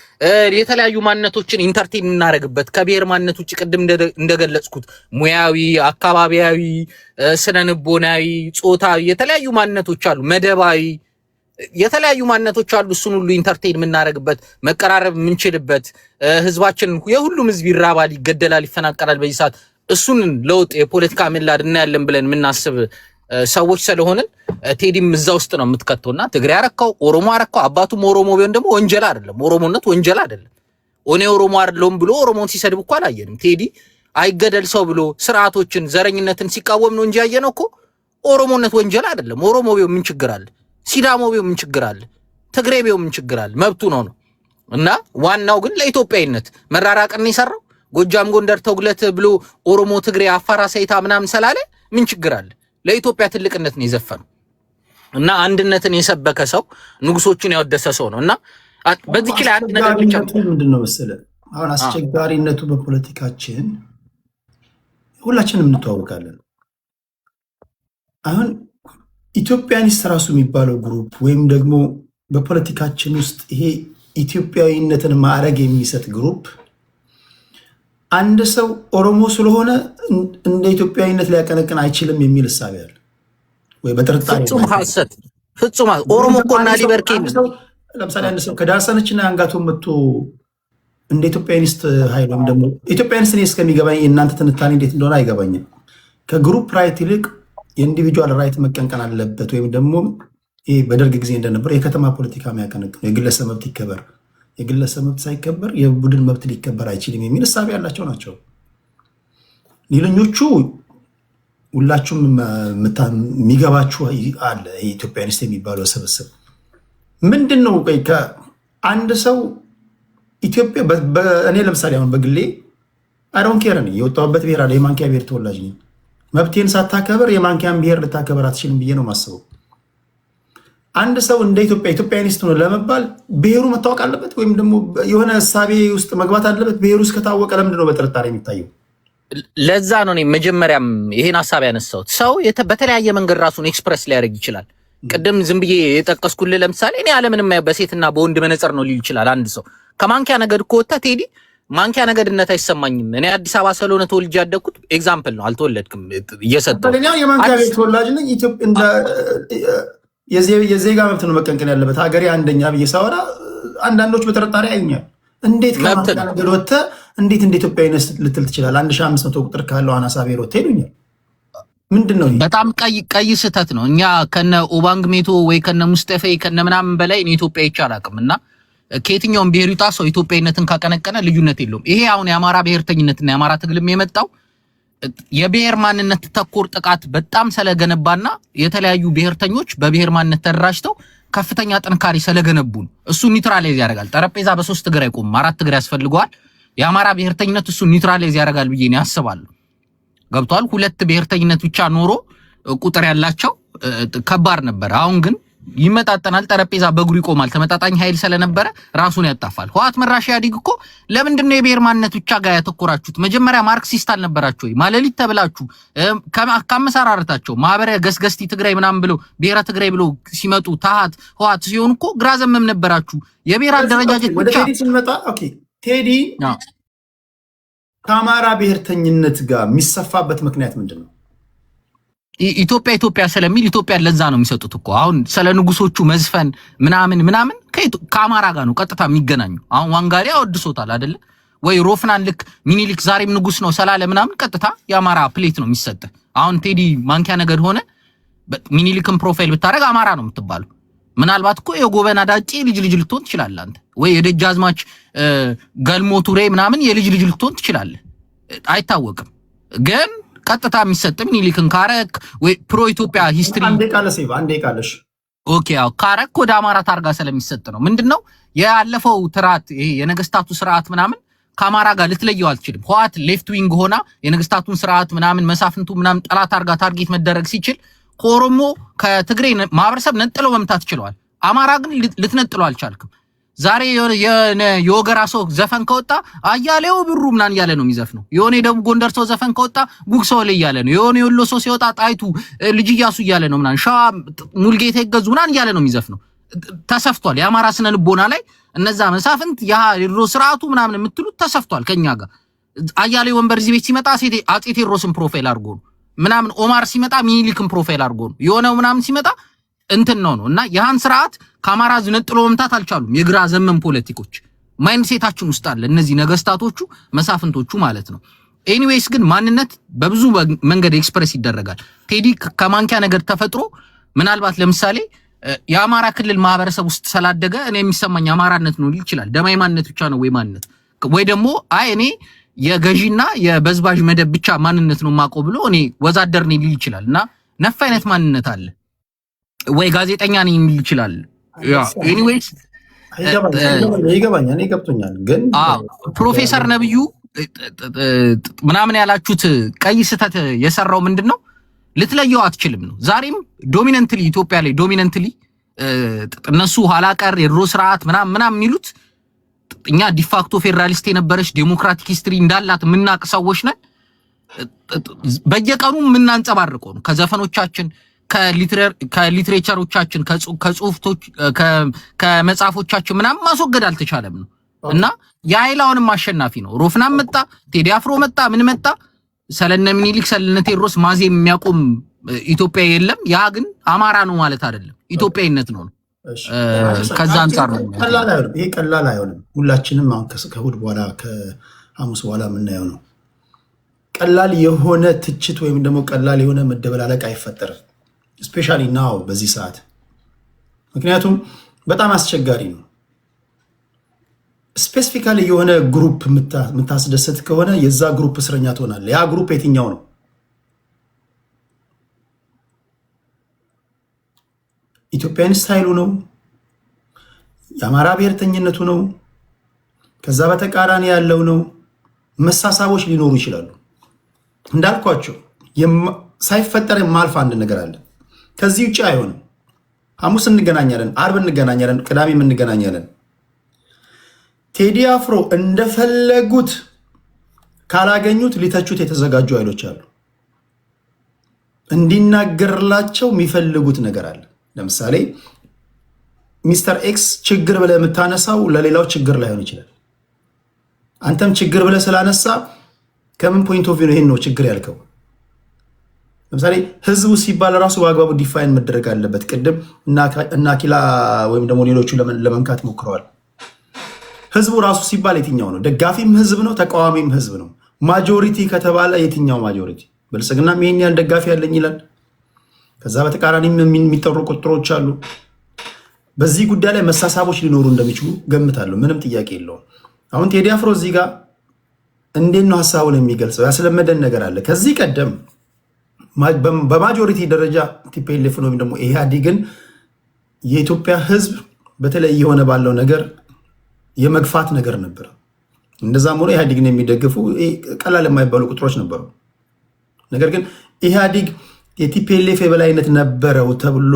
የተለያዩ ማንነቶችን ኢንተርቴን የምናደርግበት ከብሔር ማንነት ውጭ ቅድም እንደገለጽኩት ሙያዊ፣ አካባቢያዊ፣ ስነንቦናዊ፣ ጾታዊ የተለያዩ ማንነቶች አሉ፣ መደባዊ የተለያዩ ማንነቶች አሉ። እሱን ሁሉ ኢንተርቴን የምናደርግበት መቀራረብ የምንችልበት ህዝባችን የሁሉም ህዝብ ይራባል፣ ይገደላል፣ ይፈናቀላል በዚህ ሰዓት እሱን ለውጥ የፖለቲካ ምላድ እናያለን ብለን የምናስብ ሰዎች ስለሆንን ቴዲም እዛ ውስጥ ነው የምትከተውና ትግሬ አረካው ኦሮሞ አረካው አባቱም ኦሮሞ ቢሆን ደግሞ ወንጀል አይደለም። ኦሮሞነት ወንጀል አይደለም። ኦኔ ኦሮሞ አይደለም ብሎ ኦሮሞን ሲሰድብ እኮ አላየንም። ቴዲ አይገደል ሰው ብሎ ስርዓቶችን ዘረኝነትን ሲቃወም ነው እንጂ ያየነው እኮ ኦሮሞነት ወንጀል አይደለም። ኦሮሞ ቢሆን ምን ችግር አለ? ሲዳሞ ቢሆን ምን ችግር አለ? ትግሬ ቢሆን ምን ችግር አለ? መብቱ ነው። እና ዋናው ግን ለኢትዮጵያዊነት መራራቅን የሰራው ጎጃም ጎንደር ተጉለት ብሎ ኦሮሞ ትግሬ አፋር ሳይታ ምናምን ሰላለ ምን ችግር አለ? ለኢትዮጵያ ትልቅነት ነው የዘፈነው እና አንድነትን የሰበከ ሰው ንጉሶችን ያወደሰ ሰው ነው። እና በዚህ ላይ አንድ ነገር ብቻ ምንድነው መሰለህ አሁን አስቸጋሪነቱ በፖለቲካችን ሁላችንም እንተዋወቃለን። አሁን ኢትዮጵያኒስት ራሱ የሚባለው ግሩፕ ወይም ደግሞ በፖለቲካችን ውስጥ ይሄ ኢትዮጵያዊነትን ማዕረግ የሚሰጥ ግሩፕ አንድ ሰው ኦሮሞ ስለሆነ እንደ ኢትዮጵያዊነት ሊያቀነቅን አይችልም የሚል እሳቤ አለ ወይ? በጥርጣሬ ፍጹም ሐሰት ፍጹም ኦሮሞ ኮና ሊበርኬን ለምሳሌ አንድ ሰው ከዳርሰነችና አንጋቶ መጥቶ እንደ ኢትዮጵያኒስት ኃይል ወይም ደግሞ ኢትዮጵያኒስት ነው እስከሚገባኝ እናንተ ትንታኔ እንዴት እንደሆነ አይገባኝም። ከግሩፕ ራይት ይልቅ የኢንዲቪጁዋል ራይት መቀንቀን አለበት ወይም ደግሞ ይሄ በደርግ ጊዜ እንደነበር የከተማ ፖለቲካ የሚያቀነቅነው የግለሰብ መብት ይከበር፣ የግለሰብ መብት ሳይከበር የቡድን መብት ሊከበር አይችልም የሚል እሳቤ ያላቸው ናቸው። ሌሎኞቹ ሁላችሁም የሚገባችሁ አለ። ኢትዮጵያኒስት የሚባለው ስብስብ ምንድን ነው? ከአንድ ሰው ኢትዮጵያ እኔ ለምሳሌ አሁን በግሌ አይዶን ኬር ነኝ። የወጣሁበት ብሔር አለ። የማንኪያ ብሔር ተወላጅ ነኝ። መብቴን ሳታከበር የማንኪያን ብሔር ልታከበር አትችልም ብዬ ነው የማስበው። አንድ ሰው እንደ ኢትዮጵያኒስት ነው ለመባል ብሔሩ መታወቅ አለበት ወይም ደግሞ የሆነ እሳቤ ውስጥ መግባት አለበት። ብሔሩ እስከታወቀ ለምንድን ነው በጥርጣሬ የሚታየው? ለዛ ነው እኔ መጀመሪያም ይሄን ሐሳብ ያነሳሁት። ሰው በተለያየ መንገድ ራሱን ኤክስፕረስ ሊያደርግ ይችላል። ቅድም ዝም ብዬ የጠቀስኩልህ ለምሳሌ እኔ ዓለምንም በሴትና በወንድ መነጽር ነው ሊል ይችላል አንድ ሰው። ከማንኪያ ነገድ እኮ ወጣ ቴዲ ማንኪያ ነገድነት አይሰማኝም። እኔ አዲስ አበባ ስለሆነ ተወልጄ ያደግኩት ኤግዛምፕል ነው። አልተወለድክም እየሰጠው እኔ የማንኪያ ቤት ተወላጅ ነኝ። የዜጋ መብት ነው መቀንቀን ያለበት። ሀገሬ አንደኛ ብዬ ሳወራ አንዳንዶች በጥርጣሬ ያዩኛል። እንዴት ከማንኪያ ነገድ ወጥተህ እንዴት እንደ ኢትዮጵያዊነት ልትል ትችላለህ? 1500 ቁጥር ካለው አናሳ ብሔር ወጥተህ ይሉኛል። ምንድን ነው? በጣም ቀይ ስህተት ነው። እኛ ከነ ኦባንግ ሜቶ ወይ ከነ ሙስጠፌ ከነ ምናምን በላይ እኔ ኢትዮጵያ ይቻል አቅም እና ከየትኛውም ብሔር ይውጣ ሰው ኢትዮጵያዊነትን ካቀነቀነ ልዩነት የለውም። ይሄ አሁን የአማራ ብሔርተኝነትና የአማራ ትግልም የመጣው የብሔር ማንነት ተኮር ጥቃት በጣም ስለገነባና የተለያዩ ብሔርተኞች በብሔር ማንነት ተደራጅተው ከፍተኛ ጥንካሬ ስለገነቡ ነው። እሱ ኒውትራላይዝ ያደርጋል። ጠረጴዛ በ3 እግር አይቆምም፣ 4 እግር ያስፈልገዋል። የአማራ ብሔርተኝነት እሱ ኒውትራላይዝ ያደርጋል ብዬ ነው ያስባለሁ። ገብቷል። 2 ብሔርተኝነት ብቻ ኖሮ ቁጥር ያላቸው ከባድ ነበር። አሁን ግን ይመጣጠናል። ጠረጴዛ በእግሩ ይቆማል። ተመጣጣኝ ኃይል ስለነበረ ራሱን ያጣፋል። ህወሓት መራሽ ኢህአዴግ እኮ ለምንድን ነው የብሔር ማንነት ብቻ ጋር ያተኮራችሁት? መጀመሪያ ማርክሲስት አልነበራችሁ ወይ? ማለሊት ተብላችሁ ከመሰራረታቸው ማህበረ ገስገስቲ ትግራይ ምናምን ብለው ብሔረ ትግራይ ብለው ሲመጡ ታሃት ህወሓት ሲሆኑ እኮ ግራ ዘመም ነበራችሁ። የብሔር አደረጃጀት ብቻ ሲመጣ ቴዲ ከአማራ ብሔርተኝነት ጋር የሚሰፋበት ምክንያት ምንድን ነው? ኢትዮጵያ ስለሚል ኢትዮጵያ ለዛ ነው የሚሰጡት እኮ። አሁን ስለ ንጉሶቹ መዝፈን ምናምን ከአማራ ጋር ነው ቀጥታ የሚገናኙ። አሁን ዋንጋሪ አወድሶታል አይደለ ወይ? ሮፍናን ልክ ሚኒሊክ ዛሬም ንጉስ ነው ሰላለ ምናምን ቀጥታ የአማራ ፕሌት ነው የሚሰጥ። አሁን ቴዲ ማንኪያ ነገድ ሆነ ሚኒሊክን ፕሮፋይል ብታረግ አማራ ነው የምትባለው። ምናልባት እኮ የጎበና ዳጬ ልጅ ልትሆን ትችላለህ አንተ፣ ወይ የደጃዝማች ገልሞ ቱሬ ምናምን የልጅ ልትሆን ትችላለህ። አይታወቅም ግን ቀጥታ የሚሰጥ ሚኒሊክን ካረክ ወይ ፕሮ ኢትዮጵያ ሂስትሪ አንዴ ቃለሽ ኦኬ ያው ካረክ ወደ አማራ ታርጋ ስለሚሰጥ ነው። ምንድነው ያለፈው ትራት ይሄ የነገስታቱ ስርዓት ምናምን ከአማራ ጋር ልትለየው አልችልም። ህወሓት ሌፍት ዊንግ ሆና የነገስታቱን ስርዓት ምናምን መሳፍንቱ ምናምን ጠላት አርጋ ታርጌት መደረግ ሲችል ከኦሮሞ ከትግሬ ማህበረሰብ ነጥሎ መምታት ይችላል። አማራ ግን ልትነጥሎ አልቻልክም። ዛሬ የወገራ ሰው ዘፈን ከወጣ አያሌው ብሩ ምናን እያለ ነው የሚዘፍነው። የሆነ ደቡብ ጎንደር ሰው ዘፈን ከወጣ ጉግሶ ላይ እያለ ነው። የሆነ የወሎ ሰው ሲወጣ ጣይቱ ልጅ ኢያሱ እያለ ነው ምናን ሻ ሙልጌታ ይገዙ ምናን እያለ ነው የሚዘፍነው። ተሰፍቷል። የአማራ ስነ ልቦና ላይ እነዛ መሳፍንት ያ ድሮ ስርዓቱ ምናምን የምትሉት ተሰፍቷል። ከኛ ጋር አያሌው ወንበር እዚህ ቤት ሲመጣ አጼ ቴዎድሮስን ፕሮፋይል አድርጎ ነው ምናምን። ኦማር ሲመጣ ሚኒሊክን ፕሮፋይል አድርጎ ነው። የሆነው ምናምን ሲመጣ እንትን ነው እና ያን ስርዓት ከአማራ ዝነጥሎ መምታት አልቻሉም። የግራ ዘመን ፖለቲኮች ማይንድሴታችን ውስጥ አለ እነዚህ ነገስታቶቹ መሳፍንቶቹ ማለት ነው። ኤኒዌይስ ግን ማንነት በብዙ መንገድ ኤክስፕረስ ይደረጋል። ቴዲ ከማንኪያ ነገር ተፈጥሮ ምናልባት ለምሳሌ የአማራ ክልል ማህበረሰብ ውስጥ ስላደገ እኔ የሚሰማኝ አማራነት ነው ሊል ይችላል። ደማይ ማንነት ብቻ ነው ወይ ማንነት ወይ ደግሞ አይ እኔ የገዢና የበዝባዥ መደብ ብቻ ማንነት ነው ማቆ ብሎ እኔ ወዛደር ነኝ ሊል ይችላል። እና ነፍ አይነት ማንነት አለ ወይ ጋዜጠኛ ነኝ ሊል ይችላል። ያ ኤኒዌይስ ይገባኛል፣ ገብቶኛል። ግን ፕሮፌሰር ነብዩ ምናምን ያላችሁት ቀይ ስህተት የሰራው ምንድነው ልትለየው አትችልም ነው። ዛሬም ዶሚናንትሊ ኢትዮጵያ ላይ ዶሚናንትሊ እነሱ ኋላቀር የድሮ ስርዓት ምናምን የሚሉት እኛ ዲፋክቶ ፌደራሊስት የነበረች ዴሞክራቲክ ሂስትሪ እንዳላት የምናውቅ ሰዎች ነን። በየቀኑ የምናንጸባርቀው ነው ከዘፈኖቻችን ከሊትሬቸሮቻችን ከጽሁፍቶች ከመጽሐፎቻችን ምናምን ማስወገድ አልተቻለም ነው። እና የኃይላውንም አሸናፊ ነው። ሮፍናን መጣ፣ ቴዲ አፍሮ መጣ፣ ምን መጣ፣ ሰለነ ምኒልክ ሰለነ ቴዎድሮስ ማዜም የሚያቆም ኢትዮጵያ የለም። ያ ግን አማራ ነው ማለት አይደለም፣ ኢትዮጵያዊነት ነው። ከዛ አንፃር ነው ይሄ ቀላል አይሆንም። ሁላችንም አሁን ከእሑድ በኋላ ከሐሙስ በኋላ የምናየው ነው። ቀላል የሆነ ትችት ወይም ደግሞ ቀላል የሆነ መደበላለቅ አይፈጠርም። ስፔሻሊ ናው በዚህ ሰዓት፣ ምክንያቱም በጣም አስቸጋሪ ነው። ስፔሲፊካሊ የሆነ ግሩፕ የምታስደሰት ከሆነ የዛ ግሩፕ እስረኛ ትሆናለህ። ያ ግሩፕ የትኛው ነው? ኢትዮጵያኒስት ኃይሉ ነው? የአማራ ብሔርተኝነቱ ነው? ከዛ በተቃራኒ ያለው ነው? መሳሳቦች ሊኖሩ ይችላሉ። እንዳልኳቸው ሳይፈጠር የማልፍ አንድ ነገር አለ። ከዚህ ውጭ አይሆንም። ሐሙስ እንገናኛለን፣ አርብ እንገናኛለን፣ ቅዳሜም እንገናኛለን። ቴዲ አፍሮ እንደፈለጉት ካላገኙት ሊተቹት የተዘጋጁ ኃይሎች አሉ። እንዲናገርላቸው የሚፈልጉት ነገር አለ። ለምሳሌ ሚስተር ኤክስ ችግር ብለህ የምታነሳው ለሌላው ችግር ላይሆን ይችላል። አንተም ችግር ብለህ ስላነሳ ከምን ፖይንት ኦፍ ቪው ይሄን ነው ችግር ያልከው? ለምሳሌ ህዝቡ ሲባል ራሱ በአግባቡ ዲፋይን መደረግ አለበት። ቅድም እና ኪላ ወይም ደግሞ ሌሎቹ ለመንካት ሞክረዋል። ህዝቡ ራሱ ሲባል የትኛው ነው? ደጋፊም ህዝብ ነው፣ ተቃዋሚም ህዝብ ነው። ማጆሪቲ ከተባለ የትኛው ማጆሪቲ? ብልጽግናም ይሄን ያህል ደጋፊ ያለኝ ይላል። ከዛ በተቃራኒም የሚጠሩ ቁጥሮች አሉ። በዚህ ጉዳይ ላይ መሳሳቦች ሊኖሩ እንደሚችሉ ገምታለሁ። ምንም ጥያቄ የለውም። አሁን ቴዲ አፍሮ እዚህ ጋር እንዴት ነው ሀሳቡን የሚገልጸው? ያስለመደን ነገር አለ። ከዚህ ቀደም በማጆሪቲ ደረጃ ቲፒኤልኤፍ ወይም ደግሞ ኢህአዴግን የኢትዮጵያ ህዝብ በተለይ የሆነ ባለው ነገር የመግፋት ነገር ነበር። እንደዛም ሆኖ ኢህአዴግን የሚደግፉ ቀላል የማይባሉ ቁጥሮች ነበሩ። ነገር ግን ኢህአዴግ የቲፒኤልኤፍ የበላይነት ነበረው ተብሎ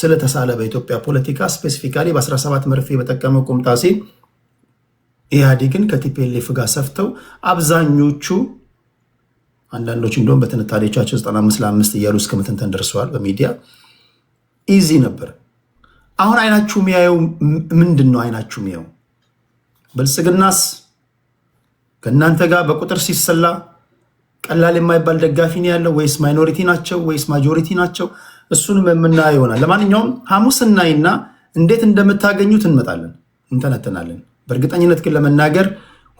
ስለተሳለ በኢትዮጵያ ፖለቲካ ስፔሲፊካሊ በ17 መርፌ በጠቀመው ቁምጣሴ ኢህአዴግን ከቲፒኤልኤፍ ጋር ሰፍተው አብዛኞቹ አንዳንዶች እንደውም በትንታኔዎቻቸው 95 ለ5 እያሉ እስከ መተንተን ደርሰዋል። በሚዲያ ኢዚ ነበር። አሁን አይናችሁ የሚያየው ምንድን ነው? አይናችሁ የሚያየው ብልጽግናስ ከእናንተ ጋር በቁጥር ሲሰላ ቀላል የማይባል ደጋፊ ነው ያለው ወይስ ማይኖሪቲ ናቸው ወይስ ማጆሪቲ ናቸው? እሱንም የምናየው ይሆናል። ለማንኛውም ሐሙስ እናይና እንዴት እንደምታገኙት እንመጣለን፣ እንተነተናለን። በእርግጠኝነት ግን ለመናገር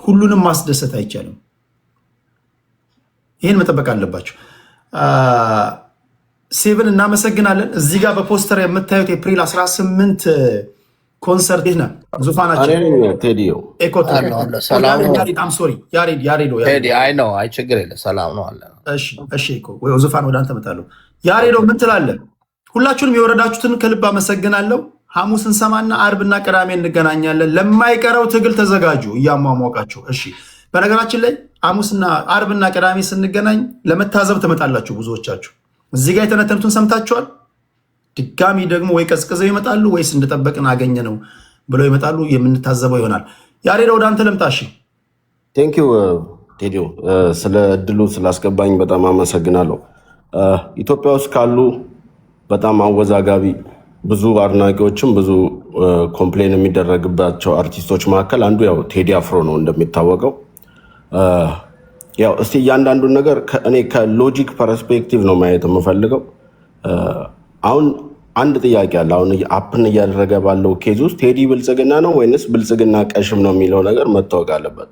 ሁሉንም ማስደሰት አይቻልም። ይህን መጠበቅ አለባቸው። ሴቭን እናመሰግናለን። እዚህ ጋር በፖስተር የምታዩት ኤፕሪል 18 ኮንሰርት ና ዙፋናችን ዙፋን ወደ አንተ እመጣለሁ። ያሬዶ ምን ትላለህ? ሁላችሁንም የወረዳችሁትን ከልብ አመሰግናለሁ። ሐሙስ እንሰማና አርብና ቅዳሜ እንገናኛለን። ለማይቀረው ትግል ተዘጋጁ እያሟሟቃችሁ። እሺ፣ በነገራችን ላይ ሐሙስና አርብና ቅዳሜ ስንገናኝ ለመታዘብ ትመጣላችሁ። ብዙዎቻችሁ እዚህ ጋር የተነተኑትን ሰምታችኋል። ድጋሚ ደግሞ ወይ ቀዝቅዘው ይመጣሉ ወይስ እንደጠበቅን አገኘ ነው ብለው ይመጣሉ። የምንታዘበው ይሆናል። ያሬድ ወደ አንተ ልምጣ። እሺ ቴንኪው ቴዲዮ፣ ስለ እድሉ ስላስገባኝ በጣም አመሰግናለሁ። ኢትዮጵያ ውስጥ ካሉ በጣም አወዛጋቢ ብዙ አድናቂዎችም ብዙ ኮምፕሌን የሚደረግባቸው አርቲስቶች መካከል አንዱ ያው ቴዲ አፍሮ ነው እንደሚታወቀው። ያው እስቲ እያንዳንዱን ነገር እኔ ከሎጂክ ፐርስፔክቲቭ ነው ማየት የምፈልገው። አሁን አንድ ጥያቄ አለ። አሁን አፕን እያደረገ ባለው ኬዝ ውስጥ ቴዲ ብልጽግና ነው ወይንስ ብልጽግና ቀሽም ነው የሚለው ነገር መታወቅ አለበት።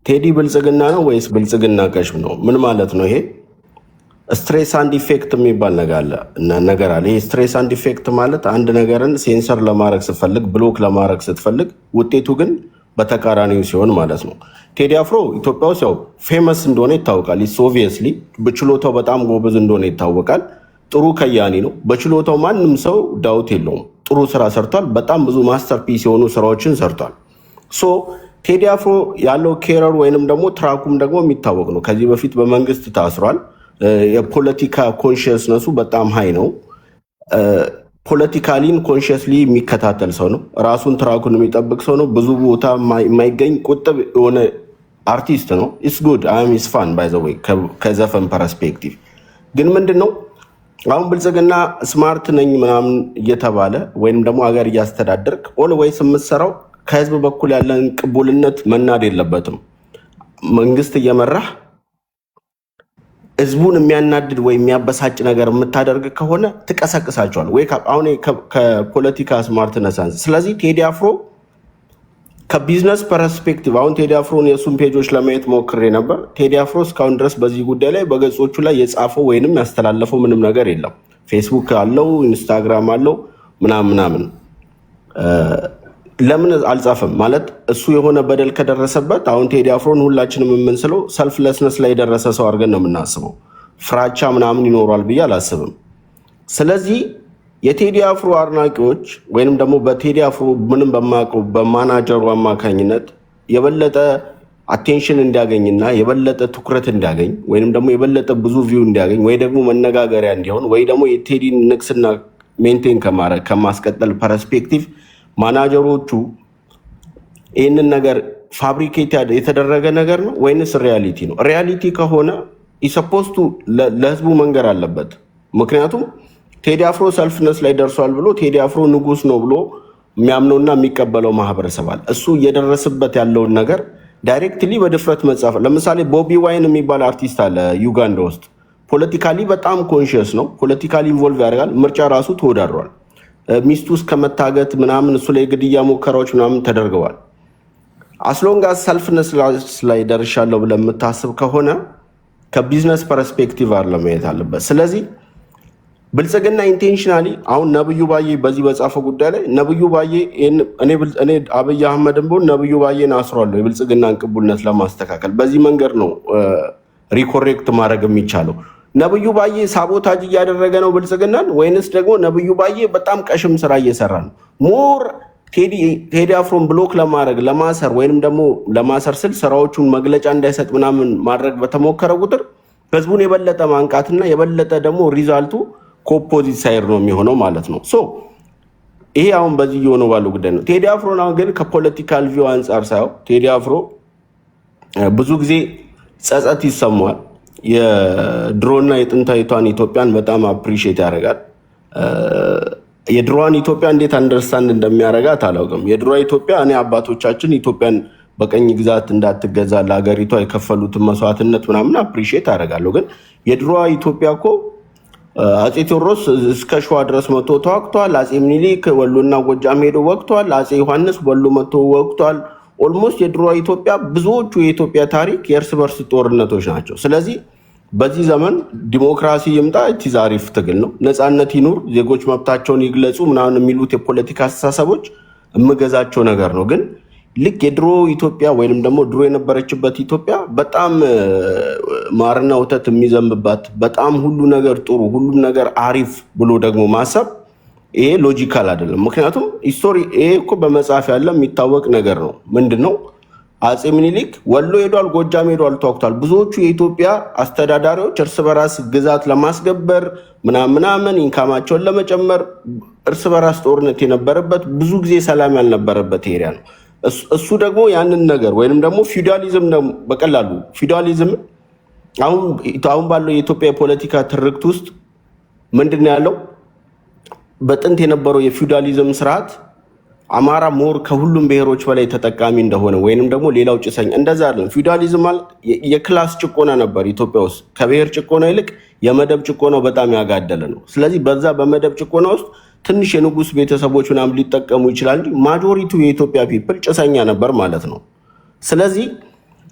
ቴዲ ብልጽግና ነው ወይስ ብልጽግና ቀሽም ነው? ምን ማለት ነው ይሄ? ስትሬስ አንድ ኢፌክት የሚባል ነገር አለ። ይህ ስትሬስ አንድ ኢፌክት ማለት አንድ ነገርን ሴንሰር ለማድረግ ስትፈልግ፣ ብሎክ ለማድረግ ስትፈልግ ውጤቱ ግን በተቃራኒው ሲሆን ማለት ነው። ቴዲ አፍሮ ኢትዮጵያ ውስጥ ያው ፌመስ እንደሆነ ይታወቃል። ኦብቪየስሊ በችሎታው በጣም ጎበዝ እንደሆነ ይታወቃል። ጥሩ ከያኒ ነው። በችሎታው ማንም ሰው ዳውት የለውም። ጥሩ ስራ ሰርቷል። በጣም ብዙ ማስተርፒስ የሆኑ ስራዎችን ሰርቷል። ሶ ቴዲ አፍሮ ያለው ኬረር ወይንም ደግሞ ትራኩም ደግሞ የሚታወቅ ነው። ከዚህ በፊት በመንግስት ታስሯል። የፖለቲካ ኮንሽየስነሱ በጣም ሀይ ነው። ፖለቲካሊን ኮንሽየስሊ የሚከታተል ሰው ነው። ራሱን ትራኩን የሚጠብቅ ሰው ነው። ብዙ ቦታ የማይገኝ ቁጥብ የሆነ አርቲስት ነው። ኢስ ጉድ አም ኢስ ፋን ባይ ዘ ዌይ ከዘፈን ፐርስፔክቲቭ ግን ምንድን ነው አሁን ብልጽግና ስማርት ነኝ ምናምን እየተባለ ወይንም ደግሞ ሀገር እያስተዳደርክ ኦልዌይስ የምትሰራው ከህዝብ በኩል ያለን ቅቡልነት መናድ የለበትም። መንግስት እየመራህ ህዝቡን የሚያናድድ ወይ የሚያበሳጭ ነገር የምታደርግ ከሆነ ትቀሰቅሳቸዋል ወይ አሁን ከፖለቲካ ስማርትነስ አንፃር። ስለዚህ ቴዲ አፍሮ ከቢዝነስ ፐርስፔክቲቭ አሁን ቴዲ አፍሮን የእሱን ፔጆች ለማየት ሞክሬ ነበር። ቴዲ አፍሮ እስካሁን ድረስ በዚህ ጉዳይ ላይ በገጾቹ ላይ የጻፈው ወይንም ያስተላለፈው ምንም ነገር የለም። ፌስቡክ አለው፣ ኢንስታግራም አለው ምናምን። ለምን አልጻፈም? ማለት እሱ የሆነ በደል ከደረሰበት አሁን ቴዲ አፍሮን ሁላችንም የምንስለው ሰልፍለስነስ ላይ የደረሰ ሰው አድርገን ነው የምናስበው። ፍራቻ ምናምን ይኖሯል ብዬ አላስብም። ስለዚህ የቴዲ አፍሮ አድናቂዎች ወይንም ደግሞ በቴዲ አፍሮ ምንም በማያውቀው በማናጀሩ አማካኝነት የበለጠ አቴንሽን እንዲያገኝና የበለጠ ትኩረት እንዲያገኝ ወይንም ደግሞ የበለጠ ብዙ ቪው እንዲያገኝ ወይ ደግሞ መነጋገሪያ እንዲሆን ወይ ደግሞ የቴዲን ንቅስና ሜንቴን ከማስቀጠል ፐርስፔክቲቭ ማናጀሮቹ ይህንን ነገር ፋብሪኬት የተደረገ ነገር ነው ወይንስ ሪያሊቲ ነው? ሪያሊቲ ከሆነ ኢሰፖስቱ ለህዝቡ መንገር አለበት። ምክንያቱም ቴዲ አፍሮ ሰልፍነስ ላይ ደርሷል ብሎ ቴዲ አፍሮ ንጉስ ነው ብሎ የሚያምነውና የሚቀበለው ማህበረሰብ አለ። እሱ እየደረሰበት ያለውን ነገር ዳይሬክትሊ በድፍረት መጻፍ። ለምሳሌ ቦቢ ዋይን የሚባል አርቲስት አለ ዩጋንዳ ውስጥ። ፖለቲካሊ በጣም ኮንሽየስ ነው። ፖለቲካሊ ኢንቮልቭ ያደርጋል። ምርጫ ራሱ ተወዳድሯል። ሚስቱ ውስጥ ከመታገት ምናምን እሱ ላይ ግድያ ሙከራዎች ምናምን ተደርገዋል። አስሎንጋ ሰልፍነስ ላይ ደርሻለሁ ብለህ የምታስብ ከሆነ ከቢዝነስ ፐርስፔክቲቭ ለማየት አለበት። ስለዚህ ብልጽግና ኢንቴንሽናሊ አሁን ነብዩ ባዬ በዚህ በጻፈው ጉዳይ ላይ ነብዩ ባዬ እኔ አብይ አህመድን ብሆን ነብዩ ባዬን አስሯለሁ የብልጽግናን ቅቡልነት ለማስተካከል። በዚህ መንገድ ነው ሪኮሬክት ማድረግ የሚቻለው። ነብዩ ባዬ ሳቦታጅ እያደረገ ነው ብልጽግናን ወይንስ ደግሞ ነብዩ ባዬ በጣም ቀሽም ስራ እየሰራ ነው? ሞር ቴዲ አፍሮን ብሎክ ለማድረግ ለማሰር ወይንም ደግሞ ለማሰር ስል ስራዎቹን መግለጫ እንዳይሰጥ ምናምን ማድረግ በተሞከረ ቁጥር ህዝቡን የበለጠ ማንቃትና የበለጠ ደግሞ ሪዛልቱ ኮፖዚት ሳይር ነው የሚሆነው ማለት ነው። ሶ ይሄ አሁን በዚህ እየሆነ ባለው ጉዳይ ነው። ቴዲ አፍሮ ነው ግን ከፖለቲካል ቪው አንጻር ሳይሆን ቴዲ አፍሮ ብዙ ጊዜ ጸጸት ይሰማዋል። የድሮና የጥንታዊቷን ኢትዮጵያን በጣም አፕሪሺየት ያደርጋል። የድሮዋን ኢትዮጵያ እንዴት አንደርስታንድ እንደሚያደርጋት አላውቅም። የድሮዋ ኢትዮጵያ እኔ አባቶቻችን ኢትዮጵያን በቀኝ ግዛት እንዳትገዛ ለሀገሪቷ የከፈሉትን መስዋዕትነት ምናምን አፕሪሺየት አደርጋለሁ። ግን የድሮዋ ኢትዮጵያ እኮ አጼ ቴዎድሮስ እስከ ሸዋ ድረስ መጥቶ ተዋግቷል። አጼ ምኒልክ ወሎና ጎጃም ሄዶ ወቅቷል። አጼ ዮሐንስ ወሎ መጥቶ ወቅቷል። ኦልሞስት የድሮዋ ኢትዮጵያ ብዙዎቹ የኢትዮጵያ ታሪክ የእርስ በርስ ጦርነቶች ናቸው። ስለዚህ በዚህ ዘመን ዲሞክራሲ ይምጣ ኢትዝ አሪፍ ትግል ነው። ነፃነት ይኑር፣ ዜጎች መብታቸውን ይግለጹ ምናምን የሚሉት የፖለቲካ አስተሳሰቦች የምገዛቸው ነገር ነው። ግን ልክ የድሮ ኢትዮጵያ ወይንም ደግሞ ድሮ የነበረችበት ኢትዮጵያ በጣም ማርና ወተት የሚዘንብባት በጣም ሁሉ ነገር ጥሩ ሁሉ ነገር አሪፍ ብሎ ደግሞ ማሰብ ይሄ ሎጂካል አይደለም። ምክንያቱም ሂስቶሪ ይሄ እኮ በመጽሐፍ ያለ የሚታወቅ ነገር ነው። ምንድነው? አጼ ምኒልክ ወሎ ሄዷል፣ ጎጃም ሄዷል፣ ተዋግቷል። ብዙዎቹ የኢትዮጵያ አስተዳዳሪዎች እርስ በራስ ግዛት ለማስገበር ምናምን ኢንካማቸውን ለመጨመር እርስ በራስ ጦርነት የነበረበት ብዙ ጊዜ ሰላም ያልነበረበት ኤሪያ ነው። እሱ ደግሞ ያንን ነገር ወይንም ደግሞ ፊውዳሊዝም በቀላሉ ፊውዳሊዝም አሁን ባለው የኢትዮጵያ የፖለቲካ ትርክት ውስጥ ምንድን ነው ያለው? በጥንት የነበረው የፊውዳሊዝም ስርዓት አማራ ሞር ከሁሉም ብሔሮች በላይ ተጠቃሚ እንደሆነ ወይንም ደግሞ ሌላው ጭሰኛ እንደዛ አይደለም። ፊውዳሊዝም ማለት የክላስ ጭቆና ነበር ኢትዮጵያ ውስጥ። ከብሔር ጭቆና ይልቅ የመደብ ጭቆናው በጣም ያጋደለ ነው። ስለዚህ በዛ በመደብ ጭቆና ውስጥ ትንሽ የንጉስ ቤተሰቦች ምናምን ሊጠቀሙ ይችላል እንጂ ማጆሪቲው የኢትዮጵያ ፒፕል ጭሰኛ ነበር ማለት ነው። ስለዚህ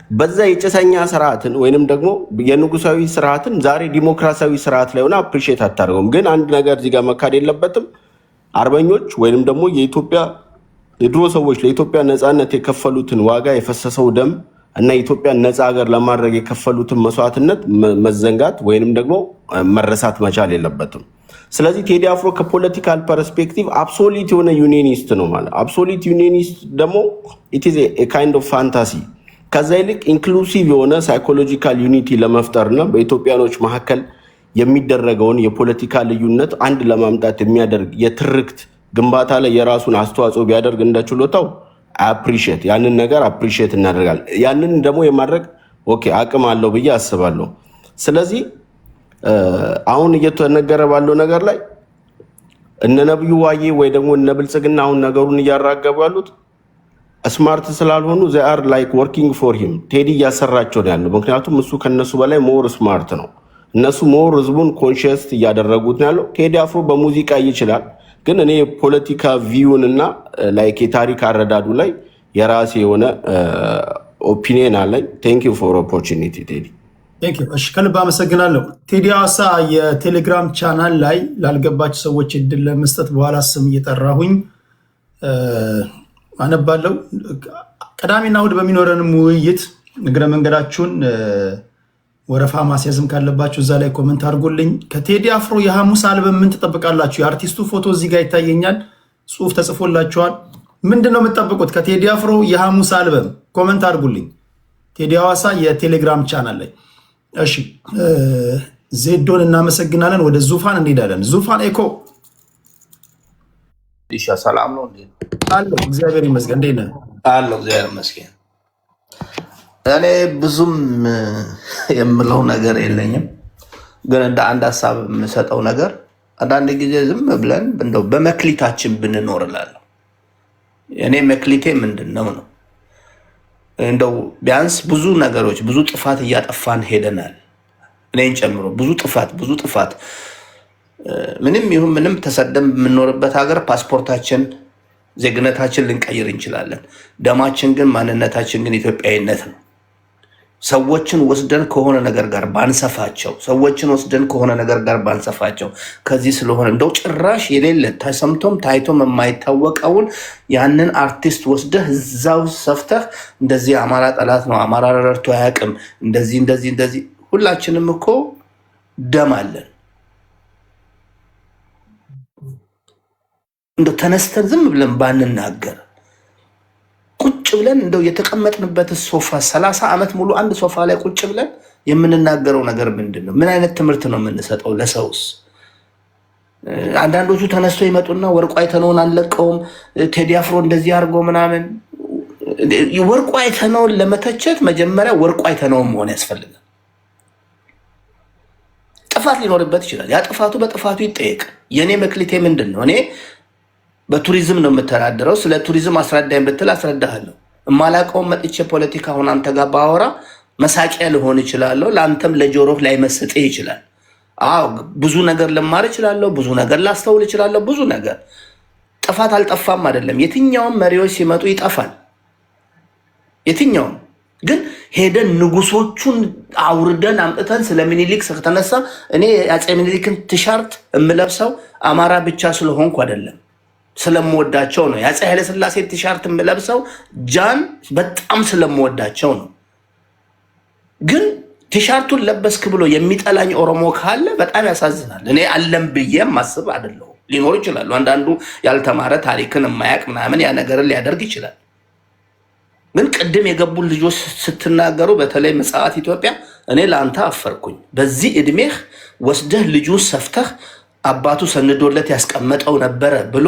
በዛ የጭሰኛ ስርዓትን ወይንም ደግሞ የንጉሳዊ ስርዓትን ዛሬ ዲሞክራሲያዊ ስርዓት ላይ ሆነ አፕሪሺየት አታደርገውም። ግን አንድ ነገር እዚህ ጋር መካድ የለበትም። አርበኞች ወይንም ደግሞ የኢትዮጵያ የድሮ ሰዎች ለኢትዮጵያ ነፃነት የከፈሉትን ዋጋ የፈሰሰው ደም እና ኢትዮጵያን ነፃ ሀገር ለማድረግ የከፈሉትን መስዋዕትነት መዘንጋት ወይንም ደግሞ መረሳት መቻል የለበትም። ስለዚህ ቴዲ አፍሮ ከፖለቲካል ፐርስፔክቲቭ አብሶሉት የሆነ ዩኒየኒስት ነው ማለት። አብሶሉት ዩኒየኒስት ደግሞ ኢት ኢዝ ኤ ካይንድ ኦፍ ፋንታሲ። ከዛ ይልቅ ኢንክሉሲቭ የሆነ ሳይኮሎጂካል ዩኒቲ ለመፍጠርና በኢትዮጵያኖች መካከል የሚደረገውን የፖለቲካ ልዩነት አንድ ለማምጣት የሚያደርግ የትርክት ግንባታ ላይ የራሱን አስተዋጽኦ ቢያደርግ እንደችሎታው አፕሪሺየት ያንን ነገር አፕሪሺየት እናደርጋለን። ያንን ደግሞ የማድረግ ኦኬ አቅም አለው ብዬ አስባለሁ። ስለዚህ አሁን እየተነገረ ባለው ነገር ላይ እነ ነብዩ ዋዬ ወይ ደግሞ እነ ብልጽግና አሁን ነገሩን እያራገቡ ያሉት ስማርት ስላልሆኑ they are like working for him። ቴዲ እያሰራቸው ነው ያለው። ምክንያቱም እሱ ከነሱ በላይ ሞር ስማርት ነው። እነሱ ሞር ህዝቡን ኮንሽስ እያደረጉት ነው ያለው። ቴዲ አፍሮ በሙዚቃ ይችላል፣ ግን እኔ ፖለቲካ ቪውን እና ላይክ የታሪክ አረዳዱ ላይ የራሴ የሆነ ኦፒኒየን አለኝ። ቴንክ ዩ ፎር ኦፖርቹኒቲ ቴዲ። ቴንክ ዩ። እሺ ከልብ አመሰግናለሁ። ቴዲ ሐዋሳ የቴሌግራም ቻናል ላይ ላልገባቸው ሰዎች እድል ለመስጠት በኋላ ስም እየጠራሁኝ አነባለሁ። ቅዳሜና እሑድ በሚኖረንም ውይይት እግረ መንገዳችሁን ወረፋ ማስያዝም ካለባችሁ እዛ ላይ ኮመንት አድርጎልኝ። ከቴዲ አፍሮ የሐሙስ አልበም ምን ትጠብቃላችሁ? የአርቲስቱ ፎቶ እዚህ ጋር ይታየኛል፣ ጽሁፍ ተጽፎላችኋል። ምንድን ነው የምትጠብቁት ከቴዲ አፍሮ የሐሙስ አልበም? ኮመንት አድርጉልኝ። ቴዲ ሐዋሳ የቴሌግራም ቻናል ላይ። እሺ ዜዶን እናመሰግናለን። ወደ ዙፋን እንሄዳለን። ዙፋን ኤኮ ኢሻ ሰላም ነው እንዴ? አለው እግዚአብሔር ይመስገን። እንዴት ነህ? አለው እግዚአብሔር ይመስገን። እኔ ብዙም የምለው ነገር የለኝም፣ ግን እንደ አንድ ሀሳብ የምሰጠው ነገር አንዳንድ ጊዜ ዝም ብለን እንደው በመክሊታችን ብንኖር እላለሁ። እኔ መክሊቴ ምንድን ነው ነው እንደው ቢያንስ ብዙ ነገሮች ብዙ ጥፋት እያጠፋን ሄደናል፣ እኔን ጨምሮ ብዙ ጥፋት ምንም ይሁን ምንም ተሰደም የምንኖርበት ሀገር ፓስፖርታችን ዜግነታችን ልንቀይር እንችላለን። ደማችን ግን ማንነታችን ግን ኢትዮጵያዊነት ነው። ሰዎችን ወስደን ከሆነ ነገር ጋር ባንሰፋቸው ከዚህ ስለሆነ እንደው ጭራሽ የሌለ ተሰምቶም ታይቶም የማይታወቀውን ያንን አርቲስት ወስደህ እዛው ሰፍተህ እንደዚህ አማራ ጠላት ነው፣ አማራ ረድቶ አያውቅም፣ እንደዚህ ሁላችንም እኮ ደም አለን። እንደው ተነስተን ዝም ብለን ባንናገር ቁጭ ብለን እንደው የተቀመጥንበት ሶፋ 30 ዓመት ሙሉ አንድ ሶፋ ላይ ቁጭ ብለን የምንናገረው ነገር ምንድነው? ምን አይነት ትምህርት ነው የምንሰጠው ለሰውስ? አንዳንዶቹ ተነስቶ ይመጡና ወርቁ አይተነውን አንለቀውም፣ ቴዲ አፍሮ እንደዚህ አድርጎ ምናምን። ወርቁ አይተነውን ለመተቸት መጀመሪያ ወርቁ አይተነውን መሆን ያስፈልጋል። ጥፋት ሊኖርበት ይችላል። ያ ጥፋቱ በጥፋቱ ይጠየቅ። የኔ መክሊቴ ምንድነው? እኔ በቱሪዝም ነው የምተዳደረው። ስለ ቱሪዝም አስረዳኝ ብትል አስረዳሃለሁ። እማላውቀውን መጥቼ ፖለቲካ ሆነ አንተ ጋር ባወራ መሳቂያ ልሆን እችላለሁ። ለአንተም ለጆሮህ ላይ መስጥህ ይችላል። አዎ ብዙ ነገር ልማር እችላለሁ፣ ብዙ ነገር ላስተውል እችላለሁ። ብዙ ነገር ጥፋት አልጠፋም አይደለም። የትኛውም መሪዎች ሲመጡ ይጠፋል። የትኛውም ግን ሄደን ንጉሶቹን አውርደን አምጥተን ስለ ሚኒሊክ ከተነሳ እኔ የአፄ ሚኒሊክን ቲሸርት የምለብሰው አማራ ብቻ ስለሆንኩ አይደለም፣ ስለምወዳቸው ነው። የአፄ ኃይለሥላሴ ቲሸርት የምለብሰው ጃን በጣም ስለምወዳቸው ነው። ግን ቲሸርቱን ለበስክ ብሎ የሚጠላኝ ኦሮሞ ካለ በጣም ያሳዝናል። እኔ አለም ብዬም ማስብ አይደለሁ። ሊኖር ይችላሉ። አንዳንዱ ያልተማረ ታሪክን የማያውቅ ምናምን ያ ነገርን ሊያደርግ ይችላል። ግን ቅድም የገቡ ልጆች ስትናገሩ በተለይ ምጽአት ኢትዮጵያ እኔ ለአንተ አፈርኩኝ። በዚህ እድሜህ ወስደህ ልጁ ሰፍተህ አባቱ ሰንዶለት ያስቀመጠው ነበረ ብሎ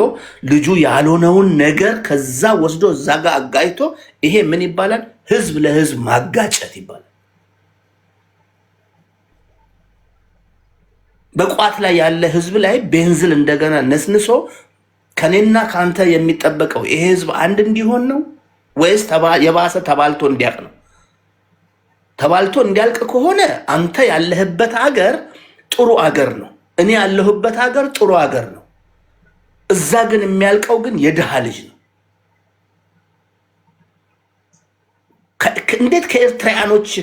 ልጁ ያልሆነውን ነገር ከዛ ወስዶ እዛ ጋር አጋይቶ ይሄ ምን ይባላል? ህዝብ ለህዝብ ማጋጨት ይባላል። በቋት ላይ ያለ ህዝብ ላይ ቤንዝል እንደገና ነስንሶ ከኔና ከአንተ የሚጠበቀው ይሄ ህዝብ አንድ እንዲሆን ነው ወይስ የባሰ ተባልቶ እንዲያልቅ ነው? ተባልቶ እንዲያልቅ ከሆነ አንተ ያለህበት ሀገር ጥሩ አገር ነው። እኔ ያለሁበት ሀገር ጥሩ ሀገር ነው። እዛ ግን የሚያልቀው ግን የድሃ ልጅ ነው። እንዴት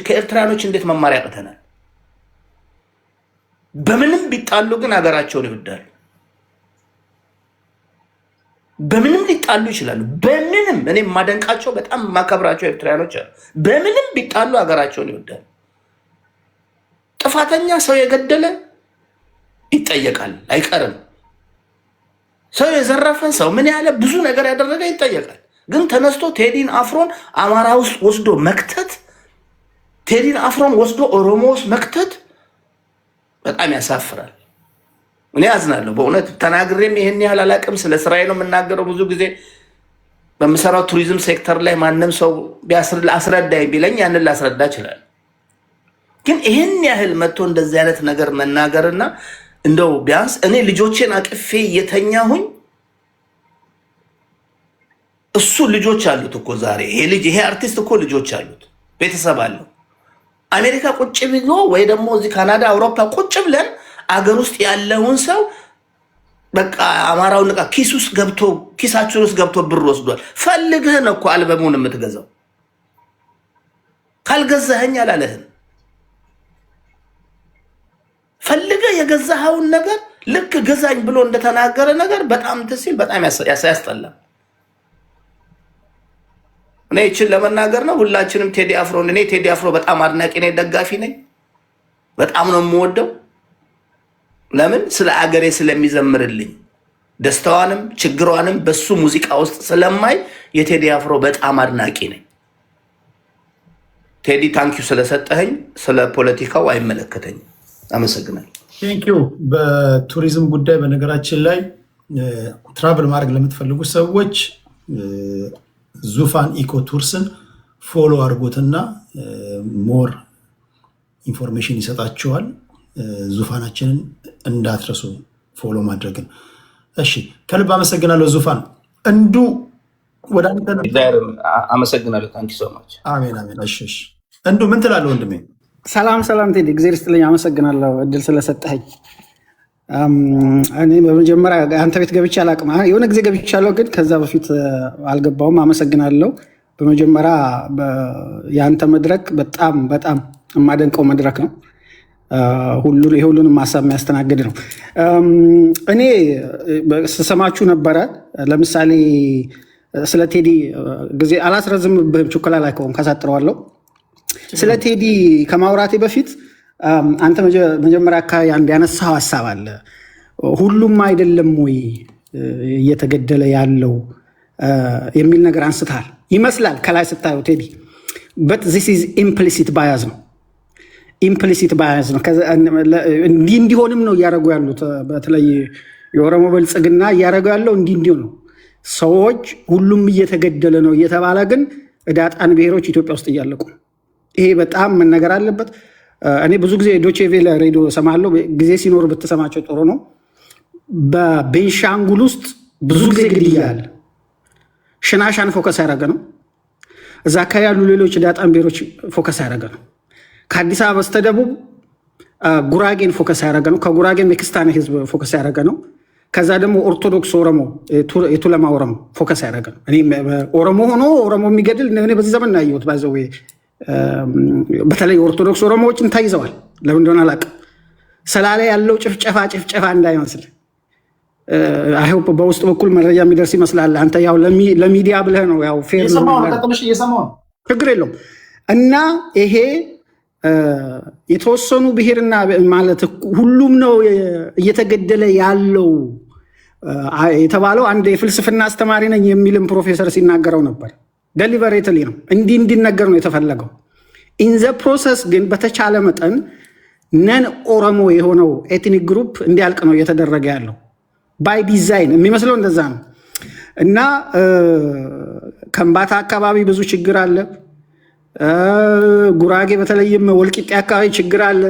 ከኤርትራኖች እንዴት መማር ያቅተናል? በምንም ቢጣሉ ግን ሀገራቸውን ይወዳሉ። በምንም ሊጣሉ ይችላሉ። በምንም እኔ ማደንቃቸው በጣም ማከብራቸው ኤርትራኖች አሉ። በምንም ቢጣሉ ሀገራቸውን ይወዳሉ። ጥፋተኛ ሰው የገደለ ይጠየቃል፣ አይቀርም። ሰው የዘረፈ ሰው ምን ያለ ብዙ ነገር ያደረገ ይጠየቃል። ግን ተነስቶ ቴዲን አፍሮን አማራ ውስጥ ወስዶ መክተት፣ ቴዲን አፍሮን ወስዶ ኦሮሞ ውስጥ መክተት በጣም ያሳፍራል። እኔ አዝናለሁ በእውነት ተናግሬም ይሄን ያህል አላቅም። ስለ ስራዬ ነው የምናገረው። ብዙ ጊዜ በምሰራው ቱሪዝም ሴክተር ላይ ማንም ሰው አስረዳኝ ቢለኝ ያንን ላስረዳ ይችላል። ግን ይሄን ያህል መጥቶ እንደዚህ አይነት ነገር መናገርና እንደው ቢያንስ እኔ ልጆቼን አቅፌ እየተኛሁኝ እሱ ልጆች አሉት እኮ ዛሬ ይሄ አርቲስት እኮ ልጆች አሉት፣ ቤተሰብ አለው። አሜሪካ ቁጭ ብሎ ወይ ደግሞ እዚህ ካናዳ፣ አውሮፓ ቁጭ ብለን አገር ውስጥ ያለውን ሰው በቃ አማራው ንቃ ኪሳችን ውስጥ ገብቶ ብር ወስዷል። ፈልገህ ነው እኮ አልበሙን የምትገዛው። ካልገዛኸኝ አላለህም። ፈልገህ የገዛኸውን ነገር ልክ ገዛኝ ብሎ እንደተናገረ ነገር በጣም ሲል በጣም ያስጠላል። እኔ ይችን ለመናገር ነው። ሁላችንም ቴዲ አፍሮን እኔ ቴዲ አፍሮ በጣም አድናቂ ነኝ፣ ደጋፊ ነኝ። በጣም ነው የምወደው። ለምን? ስለ አገሬ ስለሚዘምርልኝ ደስታዋንም ችግሯንም በሱ ሙዚቃ ውስጥ ስለማይ የቴዲ አፍሮ በጣም አድናቂ ነኝ። ቴዲ ታንኪዩ ስለሰጠኸኝ። ስለ ፖለቲካው አይመለከተኝም። አመሰግናለሁ። ቴንኪዩ። በቱሪዝም ጉዳይ በነገራችን ላይ ትራቭል ማድረግ ለምትፈልጉ ሰዎች ዙፋን ኢኮ ቱርስን ፎሎ አድርጎትና ሞር ኢንፎርሜሽን ይሰጣችኋል። ዙፋናችንን እንዳትረሱ ፎሎ ማድረግን። እሺ፣ ከልብ አመሰግናለሁ ዙፋን። እንዱ ወደ አንተ አመሰግናለሁ። ታንኪ ሶ ማች። አሜን አሜን። እሺ እንዱ ምን ትላለህ ወንድሜ? ሰላም ቴዲ፣ እግዚአብሔር ይስጥልኝ። አመሰግናለሁ እድል ስለሰጠኸኝ። እኔ በመጀመሪያ አንተ ቤት ገብቼ አላቅም። የሆነ ጊዜ ገብቻለሁ፣ ግን ከዛ በፊት አልገባሁም። አመሰግናለሁ። በመጀመሪያ የአንተ መድረክ በጣም በጣም የማደንቀው መድረክ ነው። የሁሉንም ሀሳብ የሚያስተናግድ ነው። እኔ ስሰማችሁ ነበረ። ለምሳሌ ስለ ቴዲ ጊዜ አላስረዝምብህም፣ ችኮላ ላይ ከሆን ካሳጥረዋለሁ። ስለ ቴዲ ከማውራቴ በፊት አንተ መጀመሪያ አካባቢ አንድ ያነሳው ሀሳብ አለ። ሁሉም አይደለም ወይ እየተገደለ ያለው የሚል ነገር አንስተሃል ይመስላል ከላይ ስታየው ቴዲ። በት ዚስ ኢዝ ኢምፕሊሲት ባያዝ ነው። ኢምፕሊሲት ባያዝ ነው። እንዲሆንም ነው እያደረጉ ያሉት። በተለይ የኦሮሞ ብልጽግና እያደረጉ ያለው እንዲሁ ነው። ሰዎች ሁሉም እየተገደለ ነው እየተባለ ግን እዳጣን ብሔሮች ኢትዮጵያ ውስጥ እያለቁ፣ ይሄ በጣም መነገር አለበት። እኔ ብዙ ጊዜ ዶቼ ቬለ ሬዲዮ ሰማለሁ። ጊዜ ሲኖር ብትሰማቸው ጥሩ ነው። በቤንሻንጉል ውስጥ ብዙ ጊዜ ግድያ አለ። ሽናሻን ፎከስ ያደረገ ነው። እዛ አካባቢ ያሉ ሌሎች እዳጣን ብሔሮች ፎከስ ያደረገ ነው። ከአዲስ አበባ በስተደቡብ ጉራጌን ፎከስ ያደረገ ነው። ከጉራጌም የክስታኔ ህዝብ ፎከስ ያደረገ ነው። ከዛ ደግሞ ኦርቶዶክስ ኦሮሞ፣ የቱለማ ኦሮሞ ፎከስ ያደረገ ነው። እኔ ኦሮሞ ሆኖ ኦሮሞ የሚገድል እኔ በዚህ ዘመን ነው ያየሁት። ባይዘው በተለይ ኦርቶዶክስ ኦሮሞዎችን ተይዘዋል። ለምን እንደሆነ አላውቅም። ሰላሌ ያለው ጭፍጨፋ እንዳይመስል አይሆፕ በውስጥ በኩል መረጃ የሚደርስ ይመስላል። አንተ ያው ለሚዲያ ብለህ ነው ያው ፌር ነው፣ ችግር የለውም። እና ይሄ የተወሰኑ ብሔርና ማለት ሁሉም ነው እየተገደለ ያለው የተባለው አንድ የፍልስፍና አስተማሪ ነኝ የሚልም ፕሮፌሰር ሲናገረው ነበር። ደሊቨሬትሊ ነው እንዲነገር ነው የተፈለገው። ኢንዘ ፕሮሰስ ግን በተቻለ መጠን ነን ኦሮሞ የሆነው ኤትኒክ ግሩፕ እንዲያልቅ ነው እየተደረገ ያለው። ባይ ዲዛይን የሚመስለው እንደዛ ነው። እና ከምባታ አካባቢ ብዙ ችግር አለ። ጉራጌ በተለይም ወልቂጤ አካባቢ ችግር አለ።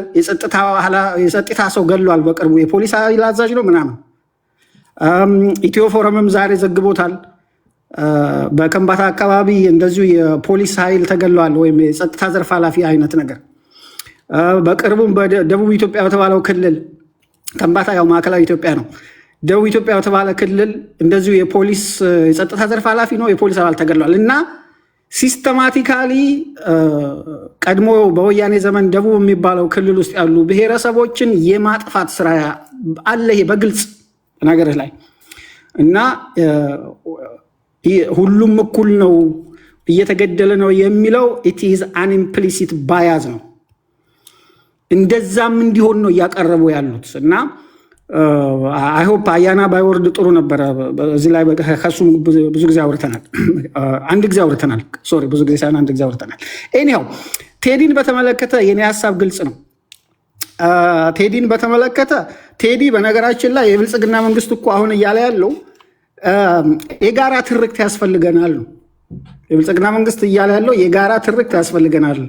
የጸጥታ ሰው ገሏል በቅርቡ፣ የፖሊስ አዛዥ ነው ምናምን። ኢትዮ ፎረምም ዛሬ ዘግቦታል። በከምባታ አካባቢ እንደዚሁ የፖሊስ ኃይል ተገሏል፣ ወይም የጸጥታ ዘርፍ ኃላፊ አይነት ነገር። በቅርቡም በደቡብ ኢትዮጵያ በተባለው ክልል፣ ከምባታ ያው ማዕከላዊ ኢትዮጵያ ነው፣ ደቡብ ኢትዮጵያ በተባለ ክልል እንደዚሁ የፖሊስ የጸጥታ ዘርፍ ኃላፊ ነው የፖሊስ አባል ተገሏል። እና ሲስተማቲካሊ ቀድሞ በወያኔ ዘመን ደቡብ የሚባለው ክልል ውስጥ ያሉ ብሔረሰቦችን የማጥፋት ስራ አለ። ይሄ በግልጽ ነገር ላይ እና ሁሉም እኩል ነው እየተገደለ ነው የሚለው it is an implicit bias ነው። እንደዛም እንዲሆን ነው እያቀረቡ ያሉት እና I hope አያና ባይወርድ ጥሩ ነበር። እዚህ ላይ ከሱ ብዙ ጊዜ አውርተናል። አንድ ጊዜ አውርተናል። ሶሪ ብዙ ጊዜ ሳይሆን አንድ ጊዜ አውርተናል። ኤኒሃው ቴዲን በተመለከተ የኔ ሐሳብ ግልጽ ነው። ቴዲን በተመለከተ ቴዲ በነገራችን ላይ የብልጽግና መንግስት እኮ አሁን እያለ ያለው የጋራ ትርክት ያስፈልገናል ነው። የብልጽግና መንግስት እያለ ያለው የጋራ ትርክት ያስፈልገናል።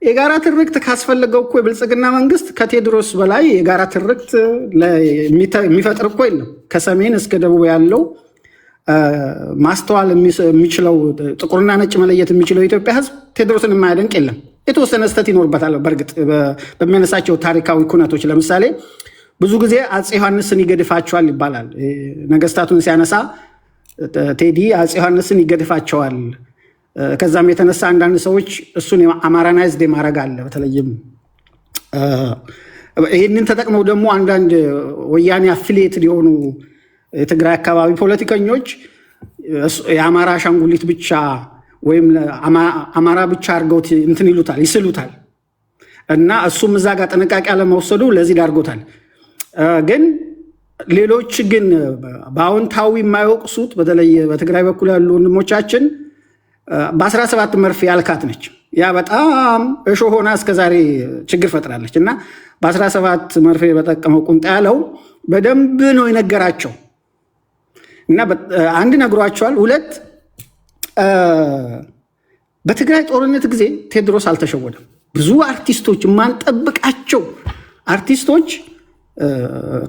የጋራ ትርክት ካስፈልገው እኮ የብልጽግና መንግስት ከቴድሮስ በላይ የጋራ ትርክት የሚፈጥር እኮ የለም። ከሰሜን እስከ ደቡብ ያለው ማስተዋል የሚችለው ጥቁርና ነጭ መለየት የሚችለው የኢትዮጵያ ህዝብ ቴድሮስን የማያደንቅ የለም። የተወሰነ ስህተት ይኖርበታል። በእርግጥ በሚያነሳቸው ታሪካዊ ኩነቶች ለምሳሌ ብዙ ጊዜ አፄ ዮሐንስን ይገድፋቸዋል ይባላል። ነገስታቱን ሲያነሳ ቴዲ አፄ ዮሐንስን ይገድፋቸዋል። ከዛም የተነሳ አንዳንድ ሰዎች እሱን አማራናይዝድ ማድረግ አለ። በተለይም ይህንን ተጠቅመው ደግሞ አንዳንድ ወያኔ አፊሊየትድ የሆኑ የትግራይ አካባቢ ፖለቲከኞች የአማራ አሻንጉሊት ብቻ ወይም አማራ ብቻ አድርገውት እንትን ይሉታል፣ ይስሉታል። እና እሱም እዛ ጋር ጥንቃቄ አለመውሰዱ ለዚህ ዳርጎታል። ግን ሌሎች ግን በአዎንታዊ የማይወቅሱት በተለይ በትግራይ በኩል ያሉ ወንድሞቻችን በ17 መርፌ ያልካት ነች። ያ በጣም እሾ ሆና እስከዛሬ ችግር ፈጥራለች። እና በ17 መርፌ በጠቀመው ቁምጣ ያለው በደንብ ነው የነገራቸው። እና አንድ ነግሯቸዋል። ሁለት በትግራይ ጦርነት ጊዜ ቴድሮስ አልተሸወደም። ብዙ አርቲስቶች የማንጠብቃቸው አርቲስቶች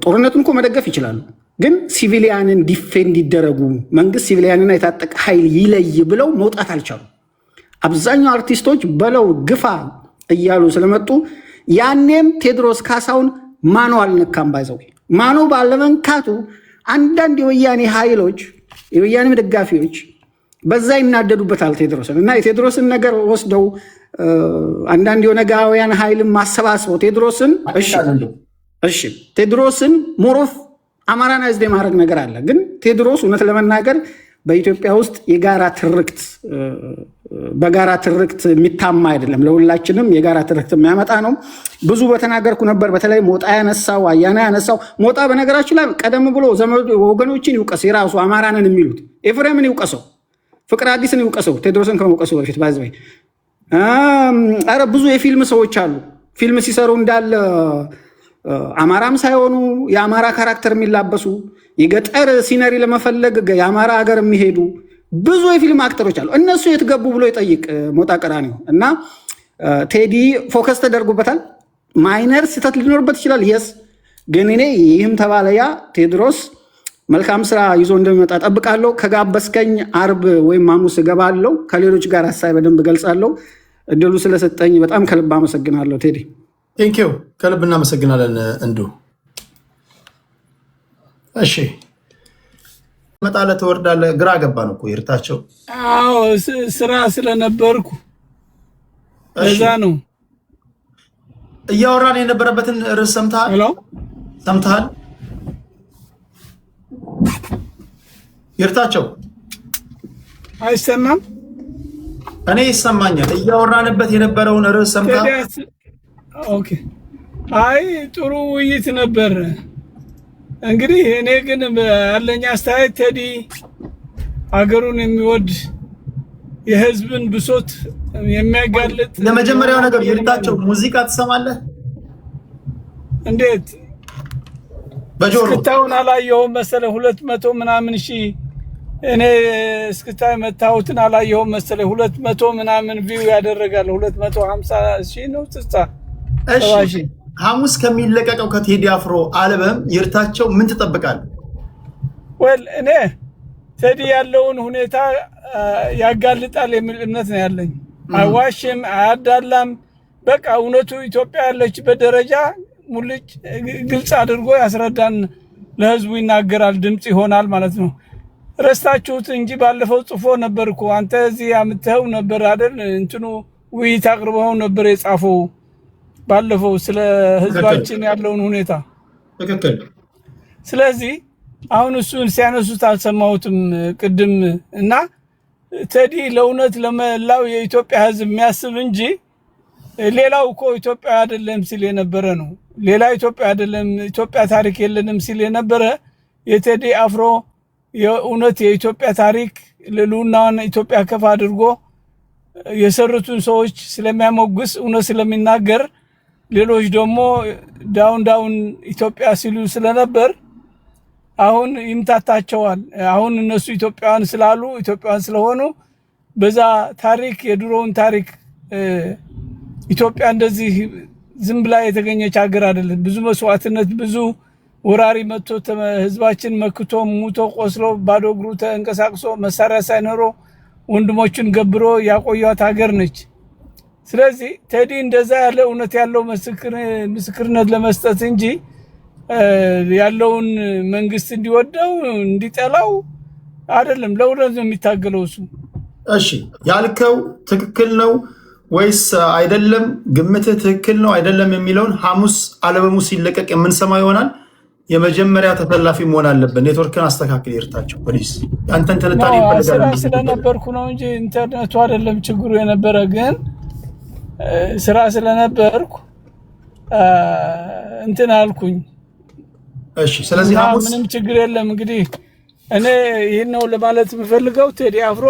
ጦርነቱን እኮ መደገፍ ይችላሉ፣ ግን ሲቪሊያንን ዲፌንድ ይደረጉ፣ መንግስት ሲቪሊያንና የታጠቀ ኃይል ይለይ ብለው መውጣት አልቻሉ። አብዛኛው አርቲስቶች በለው ግፋ እያሉ ስለመጡ ያኔም ቴድሮስ ካሳውን ማኖ አልነካም። ባይዘው ማኖ ባለመንካቱ አንዳንድ የወያኔ ኃይሎች የወያኔ ደጋፊዎች በዛ ይናደዱበታል ቴድሮስን እና የቴድሮስን ነገር ወስደው አንዳንድ የነጋውያን ኃይልን ማሰባስበው ቴድሮስን እሺ ቴድሮስን ሞሮፍ አማራናይዝድ የማድረግ ነገር አለ። ግን ቴድሮስ እውነት ለመናገር በኢትዮጵያ ውስጥ የጋራ ትርክት በጋራ ትርክት የሚታማ አይደለም። ለሁላችንም የጋራ ትርክት የሚያመጣ ነው። ብዙ በተናገርኩ ነበር። በተለይ ሞጣ ያነሳው አያና ያነሳው ሞጣ በነገራችን ላይ ቀደም ብሎ ወገኖችን ይውቀስ፣ የራሱ አማራንን የሚሉት ኤፍሬምን ይውቀሰው፣ ፍቅር አዲስን ይውቀሰው ቴድሮስን ከመውቀሱ በፊት ባይዘይ አረ ብዙ የፊልም ሰዎች አሉ ፊልም ሲሰሩ እንዳለ አማራም ሳይሆኑ የአማራ ካራክተር የሚላበሱ የገጠር ሲነሪ ለመፈለግ የአማራ ሀገር የሚሄዱ ብዙ የፊልም አክተሮች አሉ። እነሱ የትገቡ ብሎ ይጠይቅ ሞጣ ቀራኒዮ። እና ቴዲ ፎከስ ተደርጎበታል። ማይነር ስህተት ሊኖርበት ይችላል። የስ ግን እኔ ይህም ተባለያ ቴድሮስ መልካም ስራ ይዞ እንደሚመጣ ጠብቃለሁ። ከጋበዝከኝ አርብ ወይም ሐሙስ እገባለሁ። ከሌሎች ጋር ሀሳብ በደንብ ገልጻለሁ። እድሉ ስለሰጠኝ በጣም ከልብ አመሰግናለሁ ቴዲ። ቴንኪው ከልብ እናመሰግናለን። እንዱ እሺ መጣለ ተወርዳለ። ግራ ገባን እኮ ይርታቸው። አዎ ስራ ስለነበርኩ እዛ ነው እያወራን የነበረበትን ርዕስ ሰምተሃል? ሄሎ ሰምተሃል? ይርታቸው አይሰማም? እኔ ይሰማኛል። እያወራንበት የነበረውን ርዕስ ሰምተሃል? ኦኬ አይ ጥሩ ውይይት ነበር። እንግዲህ እኔ ግን ያለኝ አስተያየት ቴዲ ሀገሩን የሚወድ የህዝብን ብሶት የሚያጋልጥ ለመጀመሪያው ነገር ይርታቸው ሙዚቃ ትሰማለህ? እንዴት በጆሮ እስክታውን አላየሁም መሰለ 200 ምናምን ሺህ እኔ እስክታይ መታወትን አላየሁም መሰለ 200 ምናምን ቪው ያደረጋል 250 ሺህ ነው ትጻ እሺ ሐሙስ ከሚለቀቀው ከቴዲ አፍሮ አልበም ይርታቸው ምን ትጠብቃለህ? ወል እኔ ቴዲ ያለውን ሁኔታ ያጋልጣል የሚል እምነት ነው ያለኝ። አይዋሽም፣ አያዳላም። በቃ እውነቱ ኢትዮጵያ ያለችበት ደረጃ ሙልጭ ግልጽ አድርጎ ያስረዳን፣ ለህዝቡ ይናገራል፣ ድምጽ ይሆናል ማለት ነው። ረስታችሁት እንጂ ባለፈው ጽፎ ነበርኩ አንተ እዚህ አምጥተው ነበር አይደል? እንትኑ ውይይት አቅርበው ነበር የጻፈው ባለፈው ስለ ህዝባችን ያለውን ሁኔታ ትክክል። ስለዚህ አሁን እሱን ሲያነሱት አልሰማሁትም ቅድም እና ቴዲ ለእውነት ለመላው የኢትዮጵያ ህዝብ የሚያስብ እንጂ ሌላው እኮ ኢትዮጵያ አይደለም ሲል የነበረ ነው። ሌላ ኢትዮጵያ አይደለም ኢትዮጵያ ታሪክ የለንም ሲል የነበረ የቴዲ አፍሮ የእውነት የኢትዮጵያ ታሪክ ለሉናን ኢትዮጵያ ከፍ አድርጎ የሰሩትን ሰዎች ስለሚያሞግስ እውነት ስለሚናገር ሌሎች ደግሞ ዳውን ኢትዮጵያ ሲሉ ስለነበር አሁን ይምታታቸዋል። አሁን እነሱ ኢትዮጵያውያን ስላሉ ኢትዮጵያውያን ስለሆኑ በዛ ታሪክ የድሮውን ታሪክ ኢትዮጵያ እንደዚህ ዝም ብላ የተገኘች ሀገር አይደለም። ብዙ መስዋዕትነት ብዙ ወራሪ መጥቶ ህዝባችን መክቶ ሙቶ ቆስሎ ባዶ እግሩ ተንቀሳቅሶ መሳሪያ ሳይኖረው ወንድሞቹን ገብሮ ያቆያት ሀገር ነች። ስለዚህ ቴዲ እንደዛ ያለ እውነት ያለው ምስክርነት ለመስጠት እንጂ ያለውን መንግስት እንዲወደው እንዲጠላው አይደለም። ለእውነት ነው የሚታገለው እሱ። እሺ ያልከው ትክክል ነው ወይስ አይደለም? ግምትህ ትክክል ነው አይደለም የሚለውን ሐሙስ አልበሙ ሲለቀቅ የምንሰማ ይሆናል። የመጀመሪያ ተፈላፊ መሆን አለበት። ኔትወርክን አስተካክል ይርታቸው ፕሊዝ። አንተን ተነታሪ ይፈልጋል ስለነበርኩ ነው እንጂ ኢንተርኔቱ አይደለም ችግሩ የነበረ ግን ስራ ስለነበርኩ እንትን አልኩኝ። እሺ ስለዚህ ሐሙስ ምንም ችግር የለም። እንግዲህ እኔ ይሄን ነው ለማለት የምፈልገው። ቴዲ አፍሮ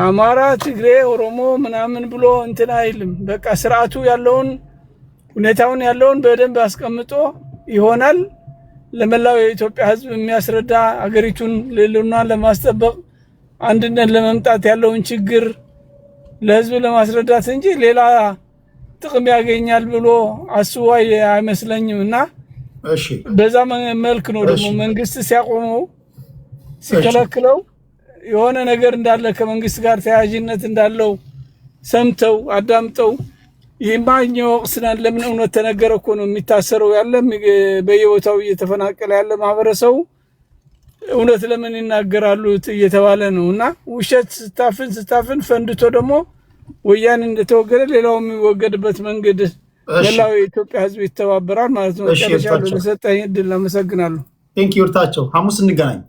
አማራ፣ ትግሬ፣ ኦሮሞ ምናምን ብሎ እንትን አይልም። በቃ ስርዓቱ ያለውን ሁኔታውን ያለውን በደንብ አስቀምጦ ይሆናል ለመላው የኢትዮጵያ ህዝብ የሚያስረዳ አገሪቱን ለሉናን ለማስጠበቅ አንድነት ለመምጣት ያለውን ችግር ለህዝብ ለማስረዳት እንጂ ሌላ ጥቅም ያገኛል ብሎ አስቦ አይመስለኝም። እና እሺ በዛ መልክ ነው ደግሞ መንግስት ሲያቆመው ሲከለክለው የሆነ ነገር እንዳለ ከመንግስት ጋር ተያያዥነት እንዳለው ሰምተው አዳምጠው ይማኛው ወቅስናን ለምን እውነት ተነገረ እኮ ነው የሚታሰረው ያለ በየቦታው እየተፈናቀለ ያለ ማህበረሰቡ እውነት ለምን ይናገራሉ እየተባለ ነውና ውሸት ስታፍን ፈንድቶ ደግሞ ወያን እንደተወገደ ሌላው የሚወገድበት መንገድ ሌላው የኢትዮጵያ ህዝብ ይተባበራል ማለት ነው። ለሰጠኝ እድል አመሰግናለሁ። ቴንክ ዩ ይርታቸው። ሐሙስ እንገናኝ።